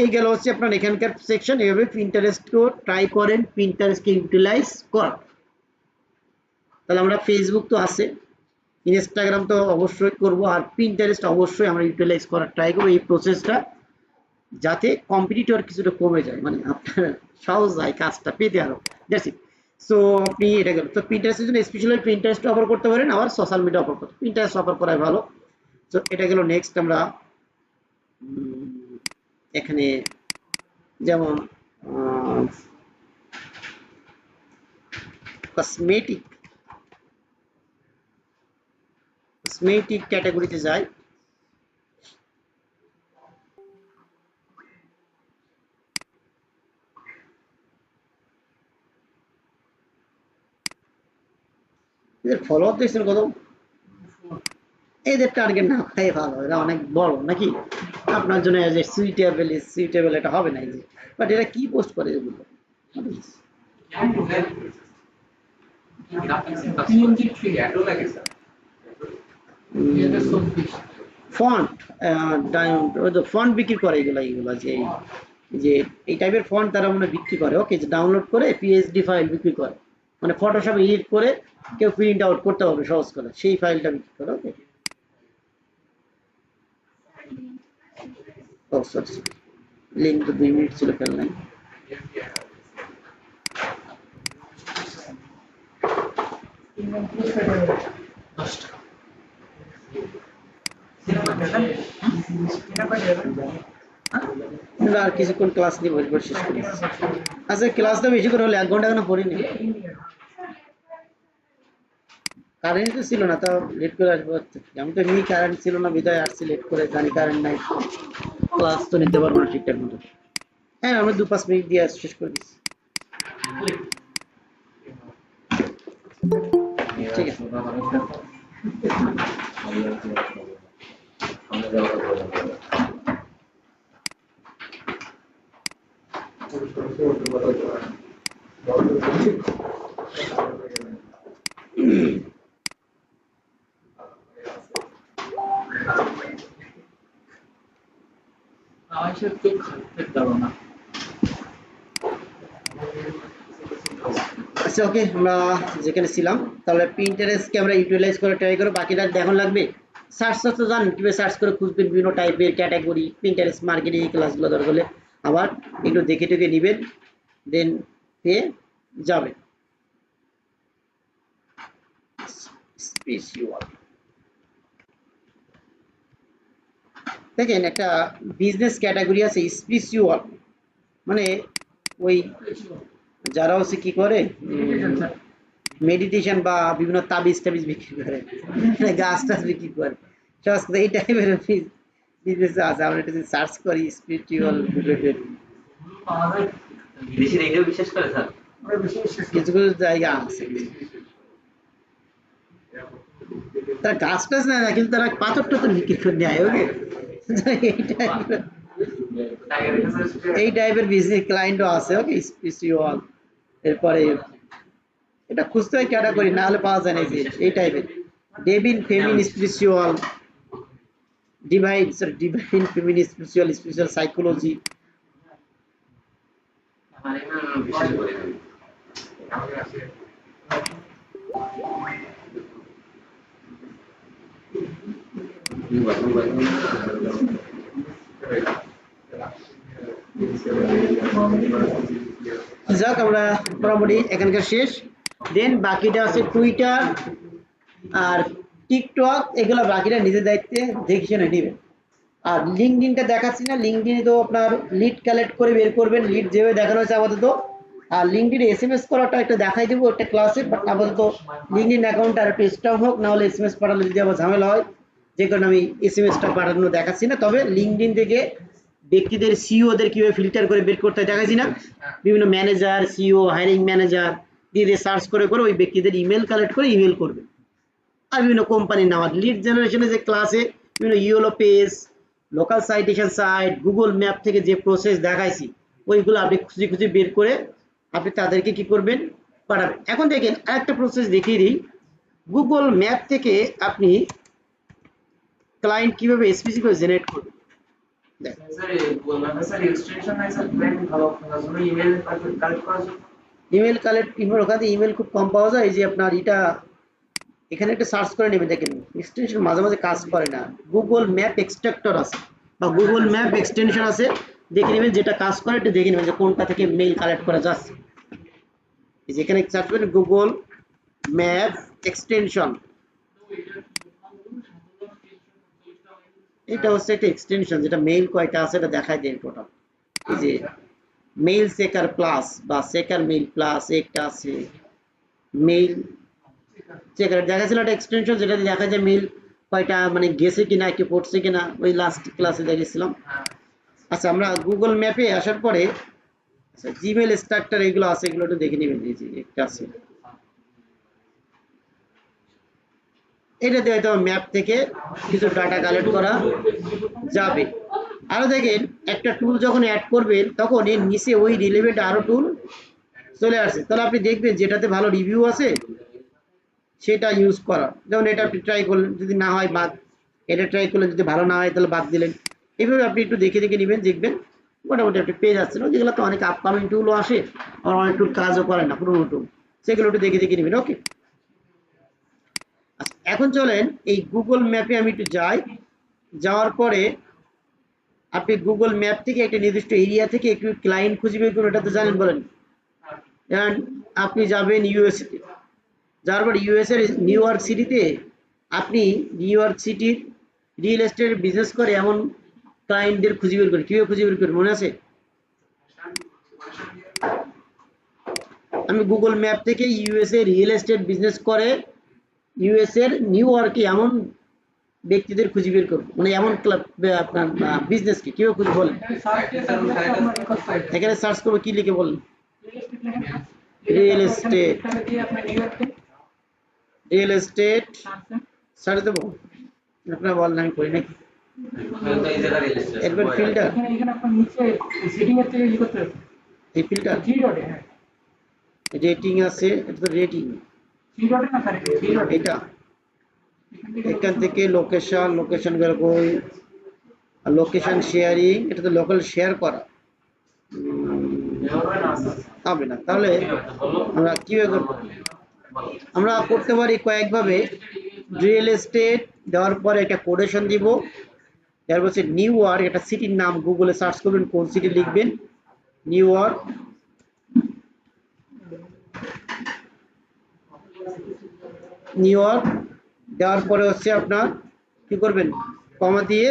এই গেল হচ্ছে আপনার এখানকার সেকশন। এইভাবে পিন্টারেস্টকেও ট্রাই করেন, পিন্টারেস্টকে ইউটিলাইজ কর। তাহলে আমরা ফেসবুক তো আছে, ইনস্টাগ্রাম তো অবশ্যই করব, আর পিন্টারেস্ট অবশ্যই আমরা ইউটিলাইজ করার ট্রাই করবো, এই প্রসেসটা যাতে কম্পিটিটর কিছুটা কমে যায়, মানে আপনার সহজ হয় কাজটা পেতে আরো। That's it. সো আপনি এটা গেল। তো পিন্টারেস্টের জন্য স্পেশালি পিন্টারেস্ট অফার করতে পারেন, আবার সোশ্যাল মিডিয়া অফার করতে, পিন্টারেস্ট অফার করাই ভালো। তো এটা গেল। নেক্সট আমরা এখানে যেমন কসমেটিক ক্যাটাগরিতে যাই। এদের ফলোয়ার দেখছেন কত? এদের টার্গেট না খাই ভালো, এরা অনেক বড় নাকি, আপনার জন্য যে সুইটেবল এটা হবে না, এই যে বাট এরা কি পোস্ট করে এগুলো, ফন্ট ফন্ট বিক্রি করে, এগুলা যে এই টাইপের ফন্ট তারা মনে বিক্রি করে, ওকে, যে ডাউনলোড করে পিএইচডি ফাইল বিক্রি করে, মানে ফটোশপ এডিট করে কেউ প্রিন্ট আউট করতে হবে সহজ করে, সেই ফাইলটা বিক্রি করে, ওকে। লিঙ্ক তো 2 মিনিট ছিল, ফেল নাই। আর কিছুক্ষণ ক্লাস নিয়ে বসে শেষ করি। আচ্ছা, ক্লাসটা বেশি করে হলে 1 ঘন্টা কেন পড়িনি, কারেন্ট তো ছিল না, তাও লেট করে আসবো। আমি তো এমনি কারেন্ট ছিল না, বিদায় আসছি লেট করে, জানি কারেন্ট নাই, ক্লাস তো নিতে পারবো না ঠিকঠাক মতো। হ্যাঁ, আমি 2-5 মিনিট দিয়ে শেষ করে দিচ্ছি, ঠিক আছে। আচ্ছা, ওকে, আমরা যেখানে ছিলাম, তাহলে পিন্টারেস্টকে আমরা ইউটিলাইজ করে ট্রাই করব, বাকিটা দেখান লাগবে। সার্চ তো জানেন কিভাবে সার্চ করে খুঁজবেন, বিভিন্ন টাইপের ক্যাটাগরি, পিন্টারেস্ট মার্কেটিং, এই ক্লাসগুলো দরকার হলে আবার একটু দেখে টেকে নেবেন, দেন পেয়ে যাবেন। দেখেন, একটা বিজনেস ক্যাটাগরি আছে স্পিরিচুয়াল, মানে ওই যারা হচ্ছে কি করে, মেডিটেশন বা বিভিন্ন তাবিজ টাবিজ বিক্রি করে, গাছ টাছ বিক্রি করে, এই টাইপের বিজনেস আছে। আমরা এটা সার্চ করি স্পিরিচুয়াল রিলেটেড, বিদেশিরা এটাও বিশ্বাস করে স্যার? কিছু কিছু জায়গা আছে, তারা গাছ টাছ নেয় না, কিন্তু তারা পাথর টাথর বিক্রি করে নেয়, ওকে। এই টাইপের বিজনেস ক্লায়েন্টও আছে, ওকে, স্পিরিচুয়াল। এরপরে এটা খুঁজতে হয় ক্যাটাগরি, না হলে পাওয়া যায় না, এই টাইপের divine famine spiritual, divine famine spiritual psychology. যাক, আমরা মোটামুটি এখানকার শেষ। দেন বাকিটা আছে টুইটার আর টিকটক এগুলো বাকিরা নিজের দায়িত্বে দেখে শুনে নেবেন। আর লিঙ্কডইনটা দেখাচ্ছি না, লিঙ্কডইনে তো আপনার লিড কালেক্ট করে বের করবেন, লিড যেভাবে দেখানো হয়েছে আপাতত। আর লিঙ্কডইনে এসএমএস করাটা একটা দেখাই দেবো একটা ক্লাসে, বাট আপাতত লিঙ্কডইন অ্যাকাউন্ট আর একটু স্ট্রং হোক, না হলে এসএমএস পাঠালে যদি আবার ঝামেলা হয়, যে কারণে আমি এসএমএসটা পাঠানো দেখাচ্ছি না। তবে লিঙ্কডইন থেকে ব্যক্তিদের সিইওদের কিভাবে ফিল্টার করে বের করতে হয় দেখাচ্ছি না, বিভিন্ন ম্যানেজার, সিইও, হায়ারিং ম্যানেজার দিয়ে সার্চ করে করে ওই ব্যক্তিদের ইমেল কালেক্ট করে ইমেল করবে। আর বিভিন্ন কোম্পানির নাম, লিড জেনারেশনে যে ক্লাসে বিভিন্ন yellow page, local citation site, Google map থেকে যে প্রসেস দেখাইছি ওইগুলো আপনি খুঁজে খুঁজে বের করে আপনি তাদেরকে কি করবেন, পাঠাবেন। এখন দেখেন আরেকটা প্রসেস দেখিয়ে দিই, গুগল ম্যাপ থেকে আপনি ক্লায়েন্ট কিভাবে স্পেসিফিক জেনারেট করবেন। ইমেল কালেক্ট ওখানে ইমেল খুব কম পাওয়া যায়। এই যে আপনার এটা এখানে একটা সার্চ করে নেবেন, দেখেন এক্সটেনশন মাঝে মাঝে কাজ করে না, গুগল ম্যাপ এক্সট্রাক্টর আছে বা গুগল ম্যাপ এক্সটেনশন আছে, দেখে নেবেন যেটা কাজ করে একটু দেখে নেবেন যে কোনটা থেকে মেইল কালেক্ট করা যাচ্ছে। যেখানে সার্চ করবেন গুগল ম্যাপ এক্সটেনশন, এটা হচ্ছে একটা এক্সটেনশন যেটা মেইল কয়টা আছে এটা দেখায় দেন টোটাল। এই যে মেইল সেকার প্লাস বা সেকার মেইল প্লাস একটা আছে, মেইল চেকার দেখাচ্ছিল একটা এক্সটেনশন যেটা দেখা যায় মেইল কয়টা মানে গেছে কিনা কি পড়ছে কিনা, ওই লাস্ট ক্লাসে দেখেছিলাম। আচ্ছা আমরা গুগল ম্যাপে আসার পরে আচ্ছা জিমেল স্ট্রাকচার এগুলো আছে, এগুলো একটু দেখে নেবেন। এই যে একটা আছে, এটাতে হয়তো ম্যাপ থেকে কিছু ডাটা কালেক্ট করা যাবে। আরো দেখেন একটা টুল যখন অ্যাড করবেন তখন এর নিচে ওই রিলেভেন্ট আরো টুল চলে আসে, তাহলে আপনি দেখবেন যেটাতে ভালো রিভিউ আছে সেটা ইউজ করা। যেমন এটা আপনি ট্রাই করলেন, যদি না হয় বাদ, এটা ট্রাই করলেন যদি ভালো না হয় তাহলে বাদ দিলেন। এইভাবে আপনি একটু দেখে দেখে নেবেন, দেখবেন মোটামুটি আপনি পেয়ে যাচ্ছেন। যেগুলো তো অনেক আপকামিং টুলও আসে, আর অনেক টুল কাজও করে না পুরোনো টুল, সেগুলো একটু দেখে দেখে নেবেন। ওকে, আচ্ছা এখন চলেন এই গুগল ম্যাপে আমি একটু যাই, যাওয়ার পরে আপনি গুগল ম্যাপ থেকে একটা নির্দিষ্ট এরিয়া থেকে একটু ক্লায়েন্ট খুঁজে বের করুন, এটা তো জানেন বলেন। আপনি যাবেন ইউএসএতে, যার পর ইউএস এর নিউ ইয়র্ক সিটিতে আপনি নিউ ইয়র্ক সিটির রিয়েল এস্টেট বিজনেস করে এমন ক্লায়েন্টদের খুঁজে বের করেন। কিভাবে খুঁজে বের করেন মনে আছে? আমি গুগল ম্যাপ থেকে ইউএস এ রিয়েল এস্টেট বিজনেস করে ইউএস এর নিউ ইয়র্কে এমন ব্যক্তিদের খুঁজে বের করবো, মানে এমন আপনার বিজনেসকে কিভাবে খুঁজে বলেন। এখানে সার্চ করবো, কি লিখে বলেন? Real estate, real estate search দেবো, আপনারা বলেন আমি করি নাকি। এরপর ফিল্টার, এই ফিল্টার রেটিং আছে, এটা রেটিং, এটা এখান থেকে লোকেশন, লোকেশন বেরোবো, লোকেশন শেয়ারিং, এটা তো লোকাল শেয়ার করা হবে না, তাহলে আমরা কিভাবে করবো? আমরা করতে পারি কয়েকভাবে। রিয়েল এস্টেট দেওয়ার পরে একটা কোটেশন দিব, তারপর হচ্ছে নিউ ইয়র্ক, একটা সিটির নাম গুগলে সার্চ করবেন, কোন সিটি লিখবেন, নিউ ইয়র্ক, নিউ ইয়র্ক দেওয়ার পরে হচ্ছে আপনার কি করবেন, কমা দিয়ে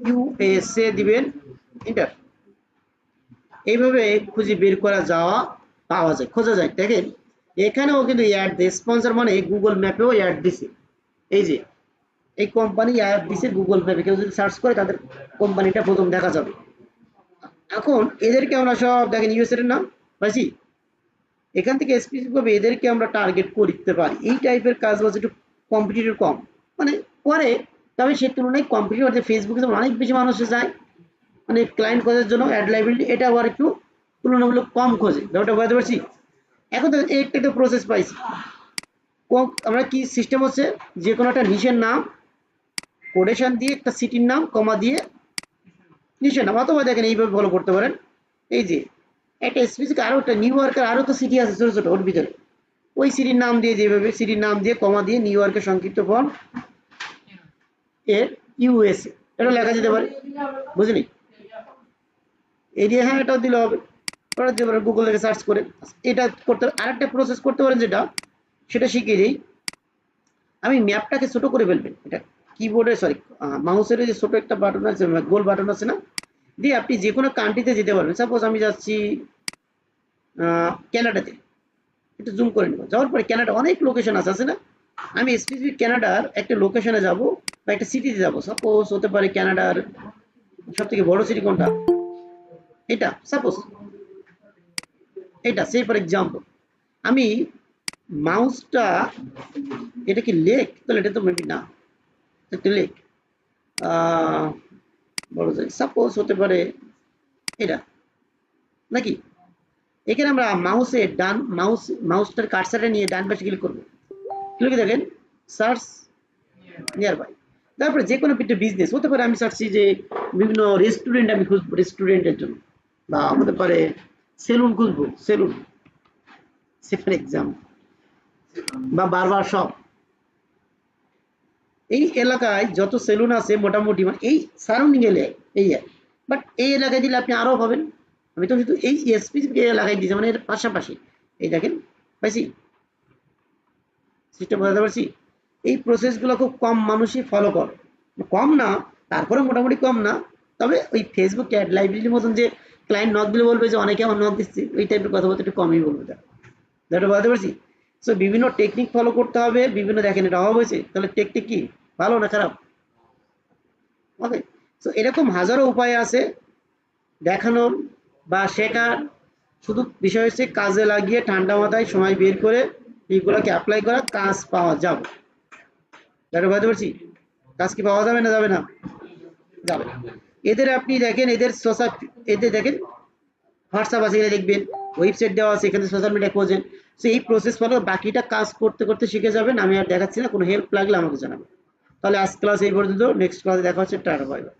ইউএসএ দিবেন, এন্টার। এইভাবে খুঁজে বের করা যাওয়া পাওয়া যায়, খোঁজা যায়। দেখেন এখানেও কিন্তু অ্যাড দেয়, স্পন্সর মানে গুগল ম্যাপেও অ্যাড দিছে। এই যে এই কোম্পানি অ্যাড দিছে গুগল ম্যাপে, কেউ যদি সার্চ করে তাদের কোম্পানিটা প্রথম দেখা যাবে। এখন এদেরকে আমরা সব দেখেন ইউএস এর নাম পাইছি, এখান থেকে স্পেসিফিকভাবে এদেরকে আমরা টার্গেট করতে পারি। এই টাইপের কাজ হচ্ছে একটু কম্পিটিটর কম মানে করে, তবে সে তুলনায় কম্পিটিটর ফেসবুকে যেমন অনেক বেশি মানুষ যায় মানে ক্লায়েন্ট খোঁজার জন্য অ্যাড লাইব্রেরি, এটা আবার একটু তুলনামূলক কম খোঁজে, ব্যাপারটা বুঝতে পারছি। এখন তো একটা প্রসেস পাইছি, আমরা কি সিস্টেম হচ্ছে যে কোনো একটা নিশের নাম কোটেশন দিয়ে একটা সিটির নাম কমা দিয়ে নিশের নাম, অথবা দেখেন এইভাবে ফলো করতে পারেন। এই যে একটা স্পেসিফিক আরো একটা নিউ ইয়র্কের আরো তো সিটি আছে ছোট ছোট, ওর ভিতরে ওই সিটির নাম দিয়ে, যেভাবে সিটির নাম দিয়ে কমা দিয়ে নিউ ইয়র্কের সংক্ষিপ্ত ফর্ম এর ইউএসএ, এটা লেখা যেতে পারে, বুঝলি এরিয়া। হ্যাঁ এটাও দিলে হবে, ওটা দিতে পারেন গুগল থেকে সার্চ করে। এটা করতে আরেকটা প্রসেস করতে পারেন যেটা, সেটা শিখিয়ে দিই। আমি ম্যাপটাকে ছোট করে ফেলবেন, এটা কিবোর্ডে সরি মাউসের যে ছোট একটা বাটন আছে, গোল বাটন আছে না, দিয়ে আপনি যে কোনো কান্ট্রিতে যেতে পারবেন। সাপোজ আমি যাচ্ছি কানাডাতে, একটু জুম করে নেব, যাওয়ার পরে কানাডা অনেক লোকেশন আছে না, আমি স্পেসিফিক কানাডার একটা লোকেশনে যাব বা একটা সিটিতে যাব। সাপোজ হতে পারে কানাডার সব থেকে বড় সিটি কোনটা, এটা সাপোজ এটা সে ফর এক্সাম্পল। আমি মাউসটা, এটা কি লেক, তাহলে এটা তো মেবি না, একটা লেক বড় যায়, সাপোজ হতে পারে এটা নাকি। এখানে আমরা মাউসে ডান মাউসটার কার্সারটা নিয়ে ডান পাশে ক্লিক করবো, ক্লিক দেখেন সার্চ নিয়ার বাই। তারপরে যে কোনো একটা বিজনেস হতে পারে, আমি চাচ্ছি যে বিভিন্ন রেস্টুরেন্ট আমি খুঁজবো রেস্টুরেন্টের জন্য, বা হতে পারে সেলুন খুঁজবো, সেলুন ফর এক্সাম্পল, বা বারবার শপ। এই এলাকায় যত সেলুন আছে মোটামুটি মানে এই সারাউন্ডিং এলাকায় এই, বাট এই এলাকায় দিলে আপনি আরো পাবেন। আমি তো শুধু এই স্পেসিফিক এলাকায় দিয়েছি, মানে এর পাশাপাশি। এই দেখেন পাইছি, সিস্টেম বোঝাতে পারছি। এই প্রসেসগুলো খুব কম মানুষই ফলো করে, কম না তারপরে মোটামুটি কম না, তবে ওই ফেসবুক অ্যাড লাইব্রেরির মতন যে ক্লায়েন্ট নক দিলে বলবে যে অনেকে আমার নক দিচ্ছে, ওই টাইপের কথা বলতে একটু কমই বলবে, যেটা বোঝাতে পারছি। সো বিভিন্ন টেকনিক ফলো করতে হবে, বিভিন্ন দেখেন এটা অভাব হয়েছে, তাহলে টেকনিক কি ভালো না খারাপ? ওকে, সো এরকম হাজারো উপায় আছে দেখানোর বা শেখার, শুধু বিষয় হচ্ছে কাজে লাগিয়ে ঠান্ডা মাথায় সময় বের করে এইগুলোকে অ্যাপ্লাই করা, কাজ পাওয়া যাবে। যেটা বুঝতে পারছি, কাজ কি পাওয়া যাবে না যাবে না? যাবে। এদের আপনি দেখেন, এদের সোশ্যাল, এদের দেখেন হোয়াটসঅ্যাপ আছে, এখানে দেখবেন ওয়েবসাইট দেওয়া আছে, এখানে সোশ্যাল মিডিয়া খোঁজেন। সো এই প্রসেস ফলো বাকিটা কাজ করতে করতে শিখে যাবেন। আমি আর দেখাচ্ছি না, কোনো হেল্প লাগলে আমাকে জানাবেন। তাহলে আজ ক্লাস এই পর্যন্ত, নেক্সট ক্লাসে দেখা হচ্ছে, টাটা বাই বাই।